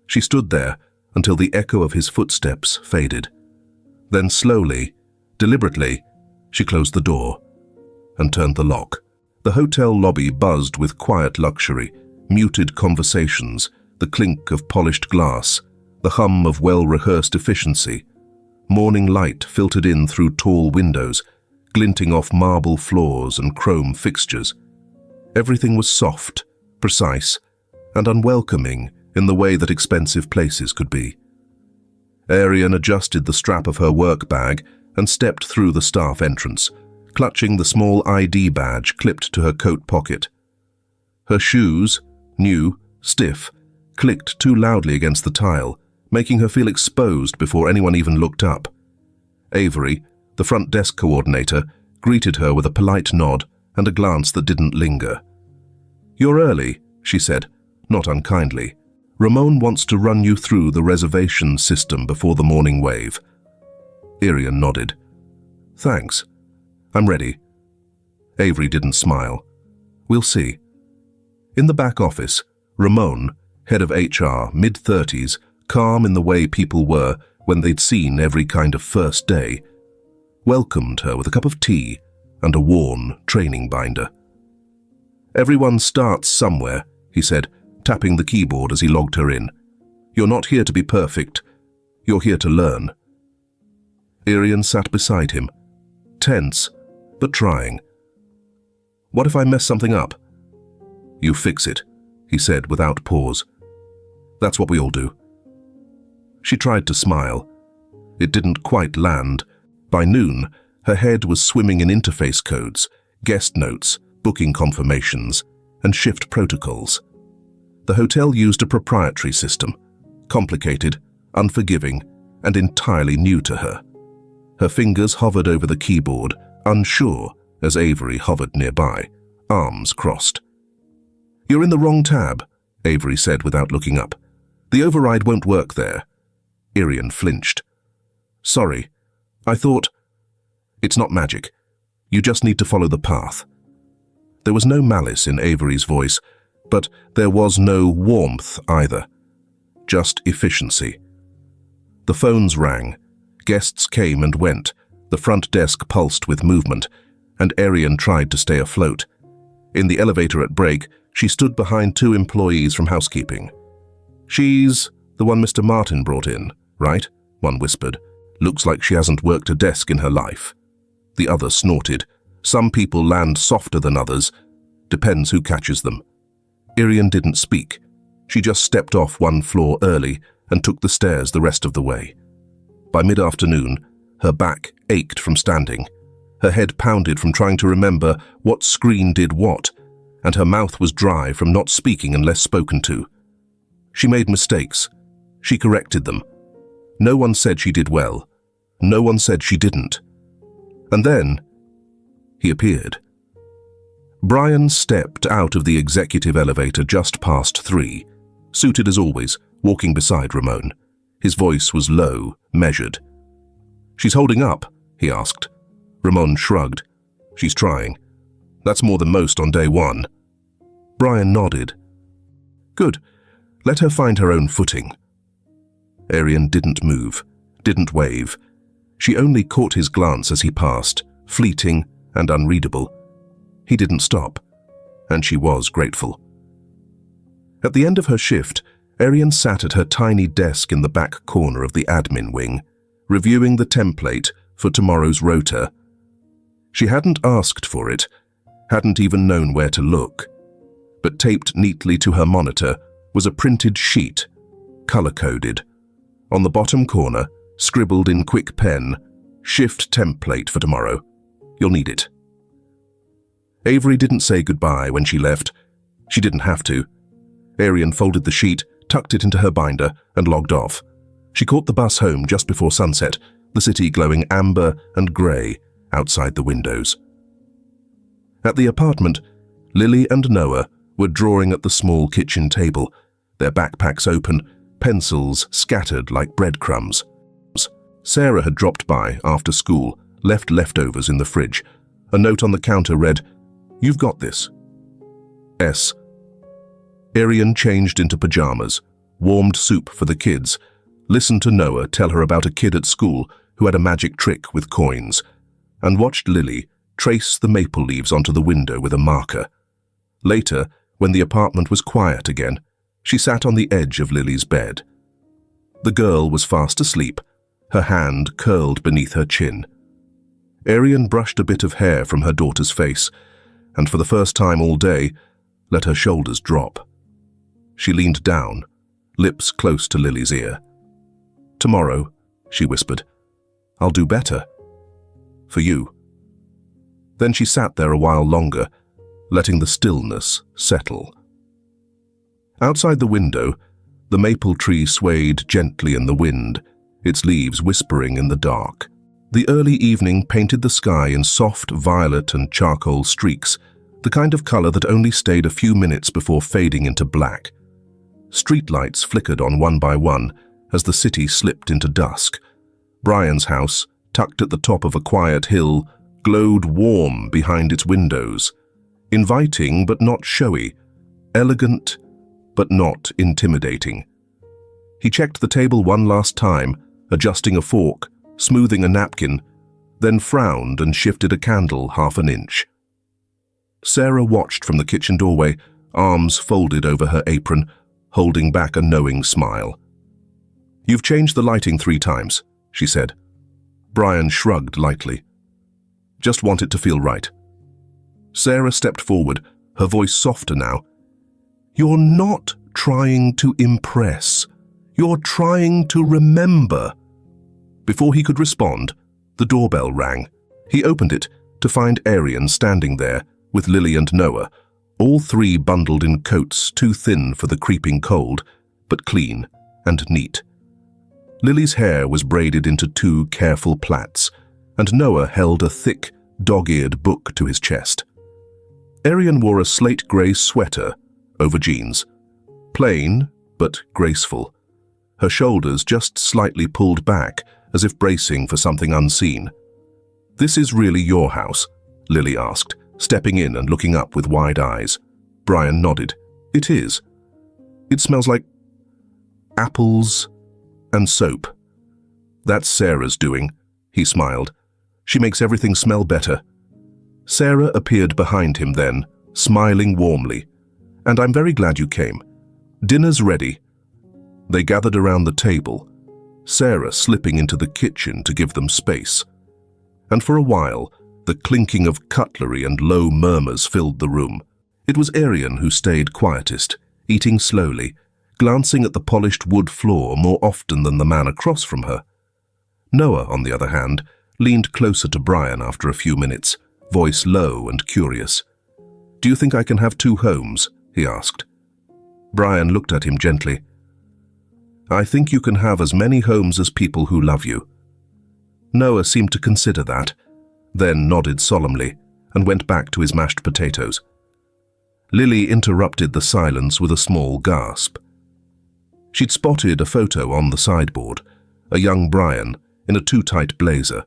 She stood there until the echo of his footsteps faded. Then slowly, deliberately, she closed the door and turned the lock. The hotel lobby buzzed with quiet luxury, muted conversations, the clink of polished glass, the hum of well-rehearsed efficiency. Morning light filtered in through tall windows, glinting off marble floors and chrome fixtures. Everything was soft, precise, and unwelcoming in the way that expensive places could be. Irian adjusted the strap of her work bag and stepped through the staff entrance, clutching the small ID badge clipped to her coat pocket. Her shoes, new, stiff, clicked too loudly against the tile, making her feel exposed before anyone even looked up. Avery, the front desk coordinator, greeted her with a polite nod and a glance that didn't linger. "You're early," she said, not unkindly. "Ramon wants to run you through the reservation system before the morning wave." Irian nodded. "Thanks. I'm ready." Avery didn't smile. "We'll see." In the back office, Ramon, head of HR, mid-30s, calm in the way people were when they'd seen every kind of first day, welcomed her with a cup of tea and a worn training binder. "Everyone starts somewhere," he said, tapping the keyboard as he logged her in. "You're not here to be perfect. You're here to learn." Irian sat beside him, tense, but trying. "What if I mess something up?" "You fix it," he said without pause. That's what we all do. She tried to smile. It didn't quite land. By noon, her head was swimming in interface codes, guest notes, booking confirmations, and shift protocols. The hotel used a proprietary system, complicated, unforgiving, and entirely new to her. Her fingers hovered over the keyboard, unsure, as Avery hovered nearby, arms crossed. "You're in the wrong tab," Avery said without looking up. "The override won't work there." Irian flinched. "Sorry, I thought—" "It's not magic. You just need to follow the path." There was no malice in Avery's voice, but there was no warmth either. Just efficiency. The phones rang. Guests came and went. The front desk pulsed with movement, and Irian tried to stay afloat. In the elevator at break, she stood behind 2 employees from housekeeping. "She's the one Mr. Martin brought in, right?" one whispered. "Looks like she hasn't worked a desk in her life." The other snorted. "Some people land softer than others. Depends who catches them." Irian didn't speak. She just stepped off 1 floor early and took the stairs the rest of the way. By mid-afternoon, her back ached from standing. Her head pounded from trying to remember what screen did what, and her mouth was dry from not speaking unless spoken to. She made mistakes. She corrected them. No one said she did well. No one said she didn't. And then, he appeared. Brian stepped out of the executive elevator just past 3, suited as always, walking beside Ramon. His voice was low, measured. "She's holding up?" he asked. Ramon shrugged. "She's trying. That's more than most on day 1. Brian nodded. "Good. Let her find her own footing." Irian didn't move, didn't wave. She only caught his glance as he passed, fleeting and unreadable. He didn't stop, and she was grateful. At the end of her shift, Irian sat at her tiny desk in the back corner of the admin wing, reviewing the template for tomorrow's rota. She hadn't asked for it, hadn't even known where to look, but taped neatly to her monitor was a printed sheet, color-coded. On the bottom corner, scribbled in quick pen, "Shift template for tomorrow. You'll need it." Avery didn't say goodbye when she left. She didn't have to. Irian folded the sheet, tucked it into her binder, and logged off. She caught the bus home just before sunset, the city glowing amber and grey outside the windows. At the apartment, Lily and Noah were drawing at the small kitchen table, their backpacks open, pencils scattered like breadcrumbs. Sarah had dropped by after school, left leftovers in the fridge. A note on the counter read, "You've got this. S." Irian changed into pajamas, warmed soup for the kids, listened to Noah tell her about a kid at school who had a magic trick with coins, and watched Lily trace the maple leaves onto the window with a marker. Later, when the apartment was quiet again, she sat on the edge of Lily's bed. The girl was fast asleep, her hand curled beneath her chin. Irian brushed a bit of hair from her daughter's face, and for the first time all day, let her shoulders drop. She leaned down, lips close to Lily's ear. "Tomorrow," she whispered, "I'll do better. For you." Then she sat there a while longer, letting the stillness settle. Outside the window, the maple tree swayed gently in the wind, its leaves whispering in the dark. The early evening painted the sky in soft violet and charcoal streaks, the kind of color that only stayed a few minutes before fading into black. Streetlights flickered on one by one as the city slipped into dusk. Brian's house, tucked at the top of a quiet hill, glowed warm behind its windows, inviting but not showy, elegant but not intimidating. He checked the table one last time, adjusting a fork, smoothing a napkin, then frowned and shifted a candle half an inch. Sarah watched from the kitchen doorway, arms folded over her apron, holding back a knowing smile. "You've changed the lighting 3 times, she said. Brian shrugged lightly. "Just want it to feel right." Sarah stepped forward, her voice softer now. You're not trying to impress. You're trying to remember." Before he could respond, the doorbell rang. He opened it to find Arian standing there with Lily and Noah, all three bundled in coats too thin for the creeping cold, but clean and neat. Lily's hair was braided into two careful plaits, and Noah held a thick, dog-eared book to his chest. Arian wore a slate-grey sweater over jeans, plain but graceful, her shoulders just slightly pulled back as if bracing for something unseen. "This is really your house?" Lily asked, stepping in and looking up with wide eyes. Brian nodded. "It is. It smells like apples and soap." "That's Sarah's doing," he smiled. "She makes everything smell better." Sarah appeared behind him then, smiling warmly. "And I'm very glad you came. Dinner's ready." They gathered around the table, Sarah slipping into the kitchen to give them space. And for a while, the clinking of cutlery and low murmurs filled the room. It was Arian who stayed quietest, eating slowly, glancing at the polished wood floor more often than the man across from her. Noah, on the other hand, leaned closer to Brian after a few minutes, voice low and curious. "Do you think I can have two homes?" he asked. Brian looked at him gently. "I think you can have as many homes as people who love you." Noah seemed to consider that, then nodded solemnly and went back to his mashed potatoes. Lily interrupted the silence with a small gasp. She'd spotted a photo on the sideboard, a young Brian in a too-tight blazer,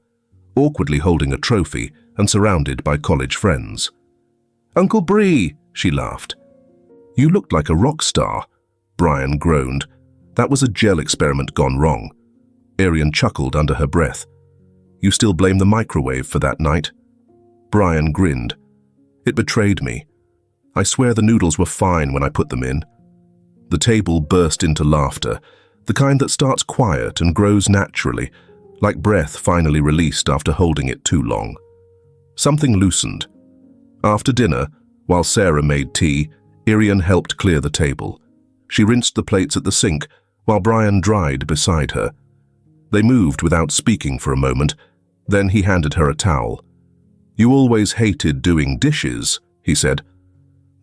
awkwardly holding a trophy and surrounded by college friends. "Uncle Bree," she laughed. "You looked like a rock star," Brian groaned. That was a gel experiment gone wrong. Arian chuckled under her breath. "You still blame the microwave for that night?" Brian grinned. "It betrayed me. I swear the noodles were fine when I put them in." The table burst into laughter, the kind that starts quiet and grows naturally, like breath finally released after holding it too long. Something loosened. After dinner, while Sarah made tea, Arian helped clear the table. She rinsed the plates at the sink, while Brian dried beside her. They moved without speaking for a moment, then he handed her a towel. "You always hated doing dishes," he said.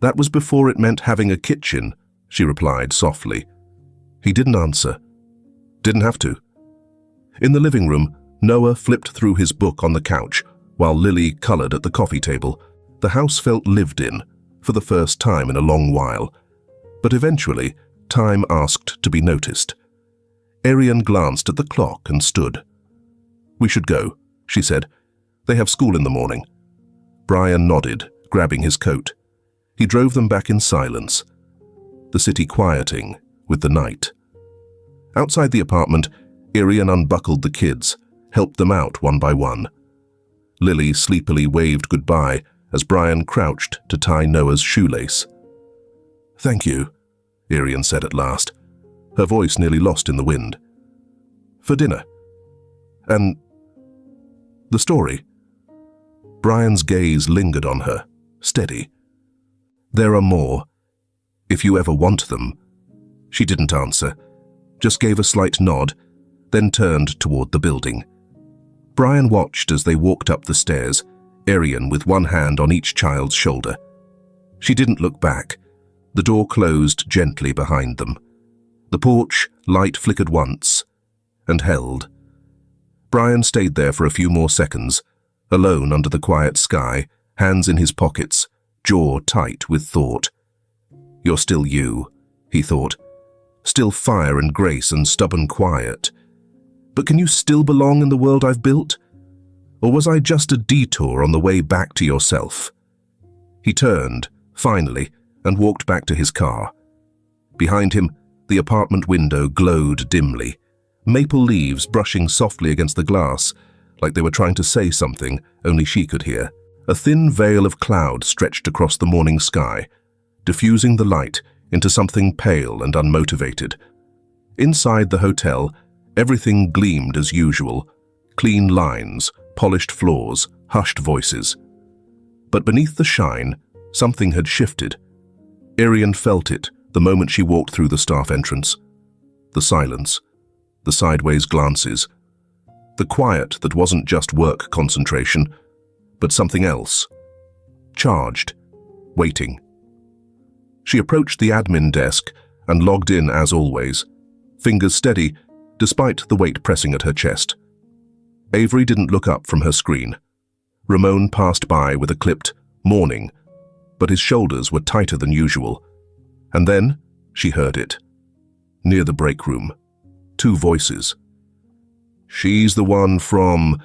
"That was before it meant having a kitchen," she replied softly. He didn't answer. Didn't have to. In the living room, Noah flipped through his book on the couch, while Lily colored at the coffee table. The house felt lived in, for the first time in a long while. But eventually, time asked to be noticed. Arian glanced at the clock and stood. "We should go," she said. "They have school in the morning." Brian nodded, grabbing his coat. He drove them back in silence, the city quieting with the night. Outside the apartment, Arian unbuckled the kids, helped them out one by one. Lily sleepily waved goodbye as Brian crouched to tie Noah's shoelace. "Thank you," Arian said at last, her voice nearly lost in the wind. "For dinner. And the story." Brian's gaze lingered on her, steady. "There are more, if you ever want them." She didn't answer, just gave a slight nod, then turned toward the building. Brian watched as they walked up the stairs, Arian with one hand on each child's shoulder. She didn't look back. The door closed gently behind them. The porch light flickered once and held. Brian stayed there for a few more seconds, alone under the quiet sky, hands in his pockets, jaw tight with thought. "You're still you," he thought. "Still fire and grace and stubborn quiet. But can you still belong in the world I've built? Or was I just a detour on the way back to yourself?" He turned, finally, and walked back to his car. Behind him, the apartment window glowed dimly, maple leaves brushing softly against the glass, like they were trying to say something only she could hear. A thin veil of cloud stretched across the morning sky, diffusing the light into something pale and unmotivated. Inside the hotel, everything gleamed as usual, clean lines, polished floors, hushed voices. But beneath the shine, something had shifted. Arian felt it the moment she walked through the staff entrance. The silence, the sideways glances, the quiet that wasn't just work concentration, but something else. Charged, waiting. She approached the admin desk and logged in as always, fingers steady, despite the weight pressing at her chest. Avery didn't look up from her screen. Ramon passed by with a clipped "morning," but his shoulders were tighter than usual. And then she heard it. Near the break room, 2 voices. "She's the one from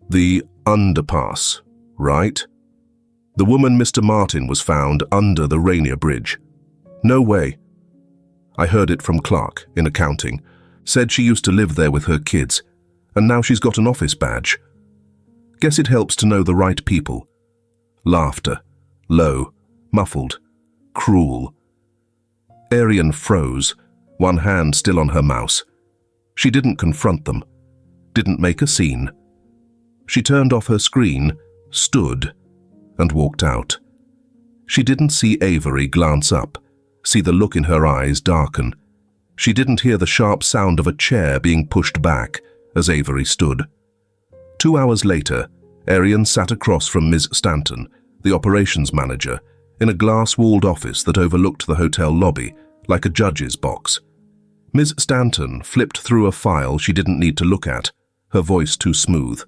the underpass, right? The woman Mr. Martin was found under the Rainier Bridge." "No way." "I heard it from Clark in accounting. Said she used to live there with her kids, and now she's got an office badge. Guess it helps to know the right people." Laughter, low, muffled, cruel. Arian froze, one hand still on her mouse. She didn't confront them, didn't make a scene. She turned off her screen, stood, and walked out. She didn't see Avery glance up, see the look in her eyes darken. She didn't hear the sharp sound of a chair being pushed back as Avery stood. 2 hours later, Arian sat across from Ms. Stanton, the operations manager, in a glass-walled office that overlooked the hotel lobby, like a judge's box. Ms. Stanton flipped through a file she didn't need to look at, her voice too smooth.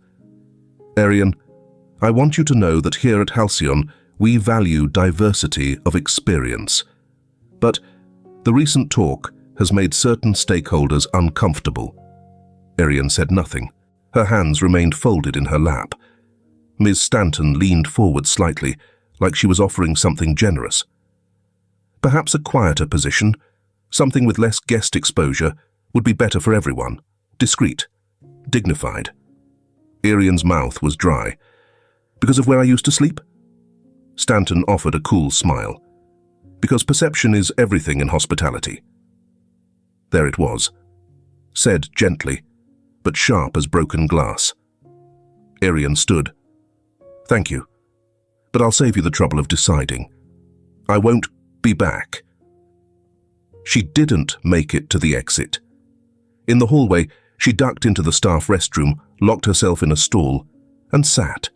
"Arian, I want you to know that here at Halcyon, we value diversity of experience. But the recent talk has made certain stakeholders uncomfortable." Arian said nothing. Her hands remained folded in her lap. Ms. Stanton leaned forward slightly, like she was offering something generous. Perhaps a quieter position, something with less guest exposure, would be better for everyone. Discreet, dignified. Arian's mouth was dry. "Because of where I used to sleep?" Stanton offered a cool smile. "Because perception is everything in hospitality." There it was, said gently, but sharp as broken glass. Arian stood. "Thank you, but I'll save you the trouble of deciding. I won't be back." She didn't make it to the exit. In the hallway, she ducked into the staff restroom, locked herself in a stall, and sat.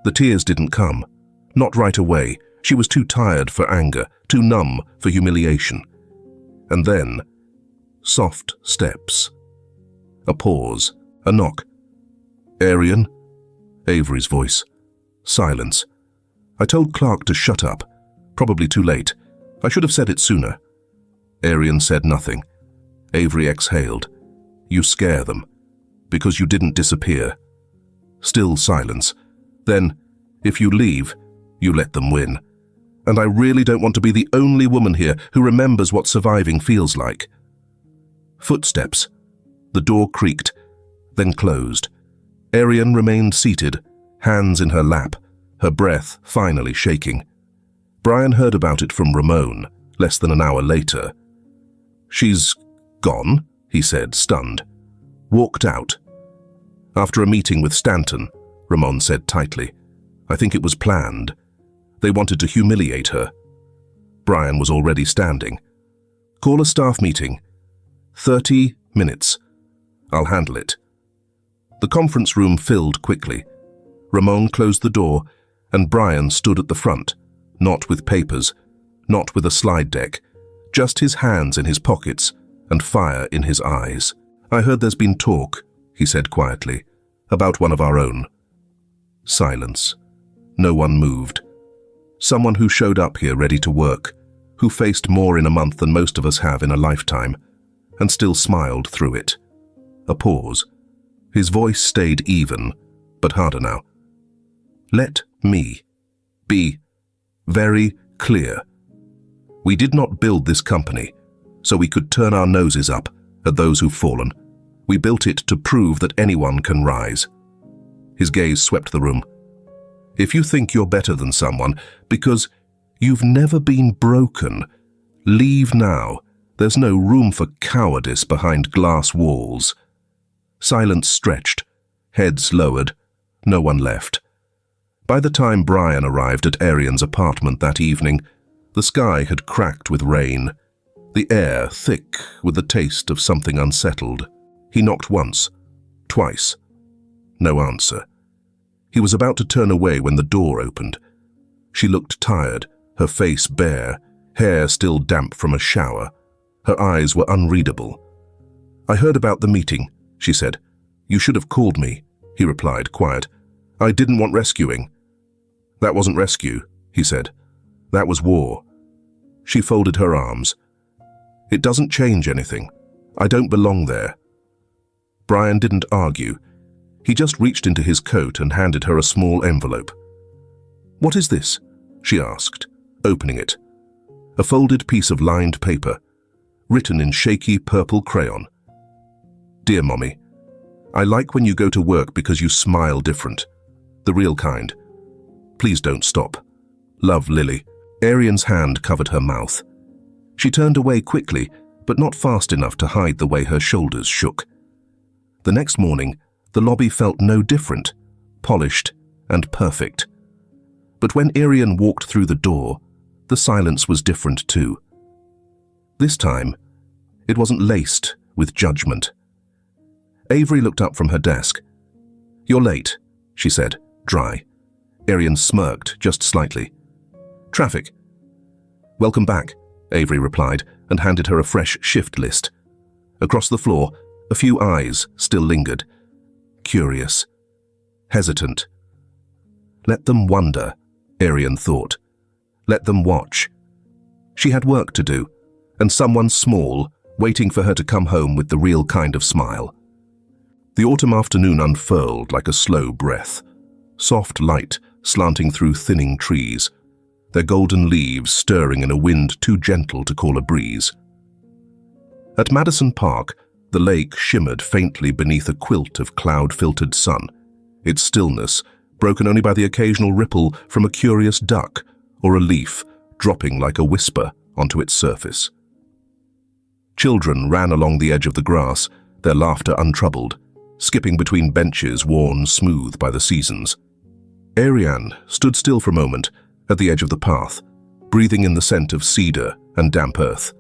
The tears didn't come. Not right away. She was too tired for anger, too numb for humiliation. And then, soft steps. A pause, a knock. "Arian?" Avery's voice. Silence. "I told Clark to shut up. Probably too late. I should have said it sooner." Arian said nothing. Avery exhaled. "You scare them. Because you didn't disappear." Still silence. Then, "If you leave, you let them win. And I really don't want to be the only woman here who remembers what surviving feels like." Footsteps. The door creaked, then closed. Arian remained seated, hands in her lap, her breath finally shaking. Brian heard about it from Ramon, less than an hour later. "She's gone," he said, stunned. "Walked out." "After a meeting with Stanton," Ramon said tightly. "I think it was planned. They wanted to humiliate her." Brian was already standing. "Call a staff meeting. 30 minutes. I'll handle it." The conference room filled quickly. Ramon closed the door, and Brian stood at the front, not with papers, not with a slide deck, just his hands in his pockets and fire in his eyes. "I heard there's been talk," he said quietly, "about one of our own." Silence. No one moved. Someone who showed up here ready to work, who faced more in a month than most of us have in a lifetime, and still smiled through it. A pause. His voice stayed even, but harder now. "Let me be very clear. We did not build this company so we could turn our noses up at those who've fallen. We built it to prove that anyone can rise." His gaze swept the room. "If you think you're better than someone because you've never been broken, leave now. There's no room for cowardice behind glass walls." Silence stretched, heads lowered, no one left. By the time Brian arrived at Arian's apartment that evening, the sky had cracked with rain, the air thick with the taste of something unsettled. He knocked once, twice. No answer. He was about to turn away when the door opened. She looked tired, her face bare, hair still damp from a shower. Her eyes were unreadable. "I heard about the meeting," she said. "You should have called me," he replied, quiet. "I didn't want rescuing." "That wasn't rescue," he said. "That was war." She folded her arms. "It doesn't change anything. I don't belong there." Brian didn't argue. He just reached into his coat and handed her a small envelope. "What is this?" she asked, opening it. A folded piece of lined paper, written in shaky purple crayon. "Dear Mommy, I like when you go to work because you smile different. The real kind. Please don't stop. Love, Lily." Arian's hand covered her mouth. She turned away quickly, but not fast enough to hide the way her shoulders shook. The next morning, the lobby felt no different, polished and perfect. But when Arian walked through the door, the silence was different too. This time, it wasn't laced with judgment. Avery looked up from her desk. "You're late," she said, dry. Arian smirked just slightly. "Traffic." "Welcome back," Avery replied and handed her a fresh shift list. Across the floor, a few eyes still lingered. Curious. Hesitant. Let them wonder, Arian thought. Let them watch. She had work to do, and someone small waiting for her to come home with the real kind of smile. The autumn afternoon unfurled like a slow breath. Soft light slanting through thinning trees, their golden leaves stirring in a wind too gentle to call a breeze. At Madison Park, the lake shimmered faintly beneath a quilt of cloud-filtered sun, its stillness broken only by the occasional ripple from a curious duck or a leaf dropping like a whisper onto its surface. Children ran along the edge of the grass, their laughter untroubled, skipping between benches worn smooth by the seasons. Ariane stood still for a moment at the edge of the path, breathing in the scent of cedar and damp earth.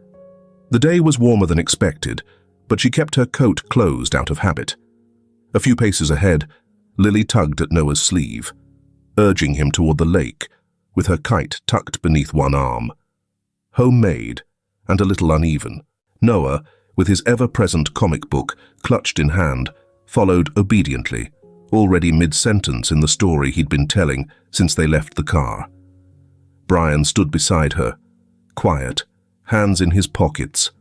The day was warmer than expected, but she kept her coat closed out of habit. A few paces ahead, Lily tugged at Noah's sleeve, urging him toward the lake, with her kite tucked beneath one arm. Homemade and a little uneven, Noah, with his ever-present comic book clutched in hand, followed obediently, already mid-sentence in the story he'd been telling since they left the car. Brian stood beside her, quiet, hands in his pockets,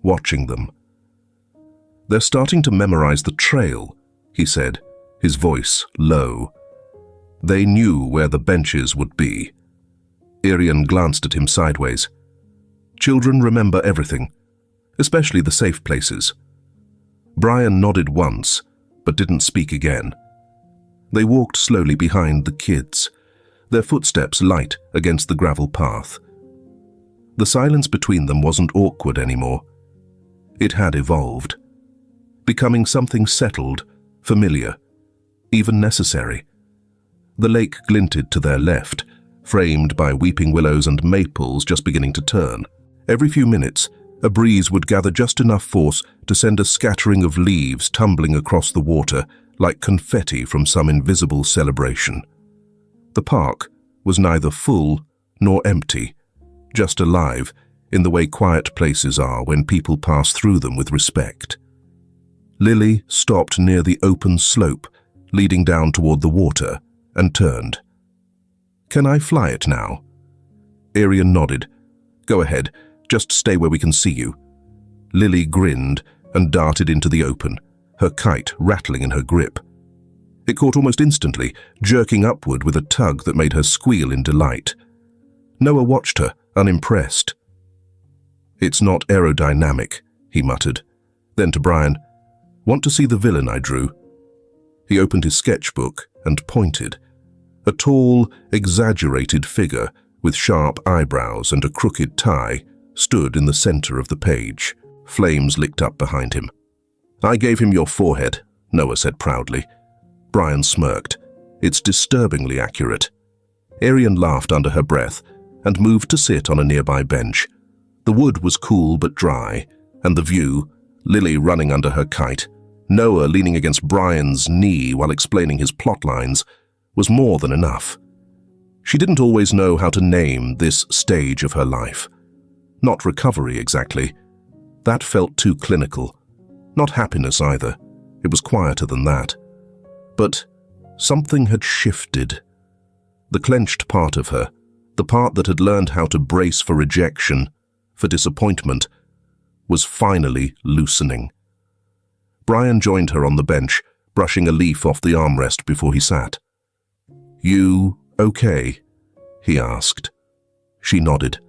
watching them. "They're starting to memorize the trail," he said, his voice low. They knew where the benches would be. Arian glanced at him sideways. Children remember everything, especially the safe places. Brian nodded once, but didn't speak again. They walked slowly behind the kids, their footsteps light against the gravel path. The silence between them wasn't awkward anymore. It had evolved, becoming something settled, familiar, even necessary. The lake glinted to their left, framed by weeping willows and maples just beginning to turn. Every few minutes, a breeze would gather just enough force to send a scattering of leaves tumbling across the water like confetti from some invisible celebration. The park was neither full nor empty, just alive in the way quiet places are when people pass through them with respect. Lily stopped near the open slope leading down toward the water and turned. "Can I fly it now?" Arian nodded. "Go ahead, just stay where we can see you." Lily grinned and darted into the open, her kite rattling in her grip. It caught almost instantly, jerking upward with a tug that made her squeal in delight. Noah watched her, unimpressed. "It's not aerodynamic," he muttered. Then to Brian, "Want to see the villain I drew?" He opened his sketchbook and pointed. A tall, exaggerated figure with sharp eyebrows and a crooked tie stood in the center of the page. Flames licked up behind him. "I gave him your forehead," Noah said proudly. Brian smirked. "It's disturbingly accurate." Arian laughed under her breath and moved to sit on a nearby bench. The wood was cool but dry, and the view, Lily running under her kite, Noah leaning against Brian's knee while explaining his plot lines, was more than enough. She didn't always know how to name this stage of her life. Not recovery, exactly. That felt too clinical. Not happiness either. It was quieter than that. But something had shifted. The clenched part of her, the part that had learned how to brace for rejection, for disappointment, was finally loosening. Brian joined her on the bench, brushing a leaf off the armrest before he sat. "You okay?" he asked. She nodded.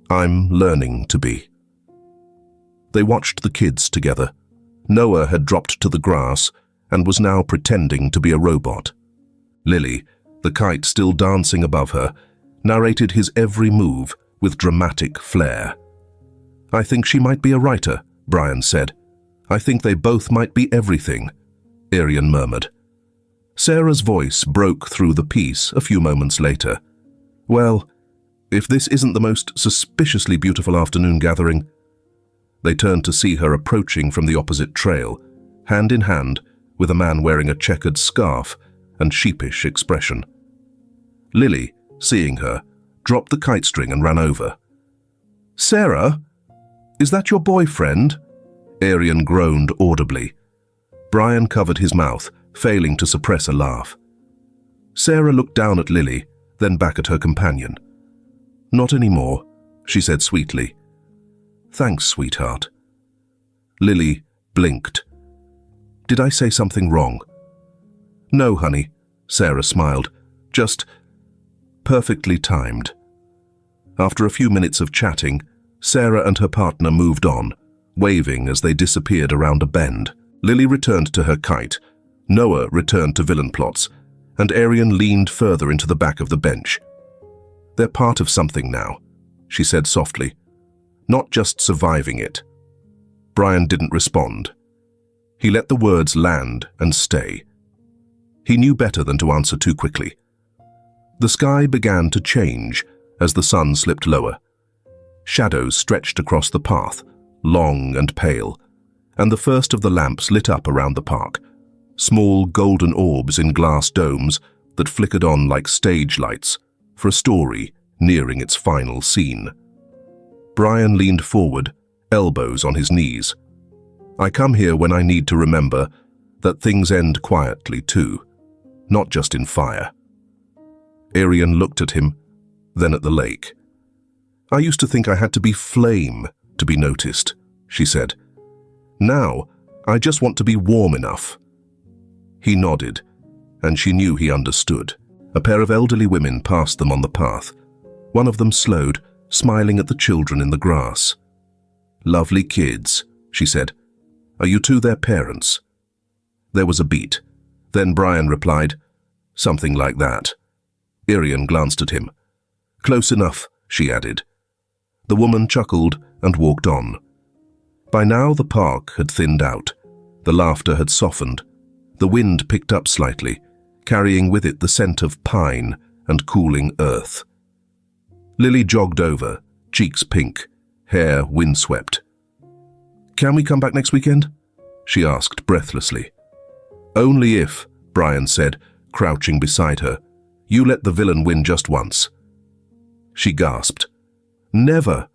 "I'm learning to be." They watched the kids together. Noah had dropped to the grass and was now pretending to be a robot. Lily, the kite still dancing above her, narrated his every move with dramatic flair. "I think she might be a writer," Brian said. "I think they both might be everything," Arian murmured. Sarah's voice broke through the peace a few moments later. "Well, if this isn't the most suspiciously beautiful afternoon gathering." They turned to see her approaching from the opposite trail, hand in hand with a man wearing a checkered scarf and sheepish expression. Lily, seeing her, dropped the kite string and ran over. "Sarah? Is that your boyfriend?" Arian groaned audibly. Brian covered his mouth, failing to suppress a laugh. Sarah looked down at Lily, then back at her companion. "Not anymore," she said sweetly. "Thanks, sweetheart." Lily blinked. "Did I say something wrong?" "No, honey," Sarah smiled. "Just perfectly timed." After a few minutes of chatting, Sarah and her partner moved on, waving as they disappeared around a bend. Lily returned to her kite, Noah returned to villain plots, and Arian leaned further into the back of the bench. "They're part of something now," she said softly. "Not just surviving it." Brian didn't respond. He let the words land and stay. He knew better than to answer too quickly. The sky began to change as the sun slipped lower. Shadows stretched across the path, long and pale, and the first of the lamps lit up around the park, small golden orbs in glass domes that flickered on like stage lights for a story nearing its final scene. Brian leaned forward, elbows on his knees. "I come here when I need to remember that things end quietly too, not just in fire." Arian looked at him, then at the lake. "I used to think I had to be flame to be noticed," she said. "Now, I just want to be warm enough." He nodded, and she knew he understood. A pair of elderly women passed them on the path. One of them slowed, smiling at the children in the grass. "Lovely kids," she said. "Are you two their parents?" There was a beat. Then Brian replied, "Something like that." Arian glanced at him. "Close enough," she added. The woman chuckled and walked on. By now the park had thinned out. The laughter had softened. The wind picked up slightly, carrying with it the scent of pine and cooling earth. Lily jogged over, cheeks pink, hair windswept. "Can we come back next weekend?" she asked breathlessly. "Only if," Brian said, crouching beside her. "You let the villain win just once." She gasped. "Never."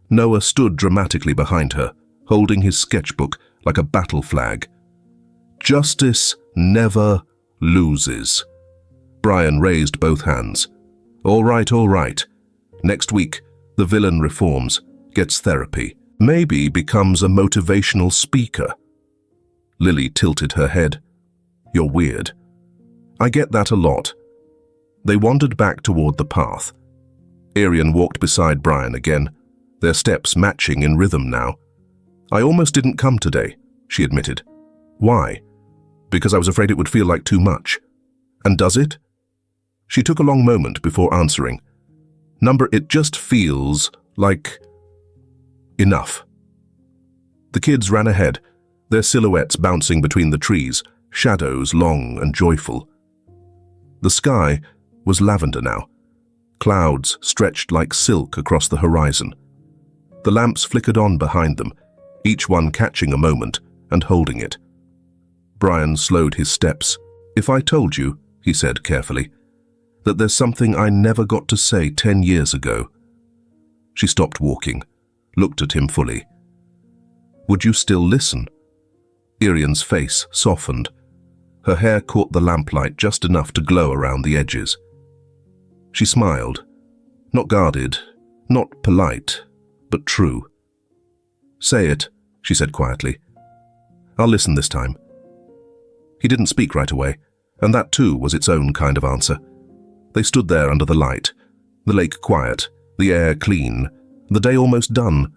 Noah stood dramatically behind her, holding his sketchbook like a battle flag. "Justice never loses." Brian raised both hands. All right. Next week, the villain reforms, gets therapy, maybe becomes a motivational speaker." Lily tilted her head. "You're weird." "I get that a lot." They wandered back toward the path. Arian walked beside Brian again, their steps matching in rhythm now. "I almost didn't come today," she admitted. "Why?" "Because I was afraid it would feel like too much." "And does it?" She took a long moment before answering. It just feels like enough." The kids ran ahead, their silhouettes bouncing between the trees, shadows long and joyful. The sky was lavender now. Clouds stretched like silk across the horizon. The lamps flickered on behind them, each one catching a moment and holding it. Brian slowed his steps. "If I told you," he said carefully, "that there's something I never got to say 10 years ago." She stopped walking, looked at him fully. "Would you still listen?" Irian's face softened. Her hair caught the lamplight just enough to glow around the edges. She smiled. Not guarded, not polite, but true. "Say it," she said quietly. "I'll listen this time." He didn't speak right away, and that too was its own kind of answer. They stood there under the light, the lake quiet, the air clean, the day almost done.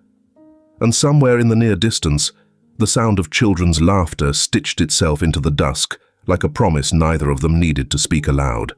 And somewhere in the near distance, the sound of children's laughter stitched itself into the dusk like a promise neither of them needed to speak aloud.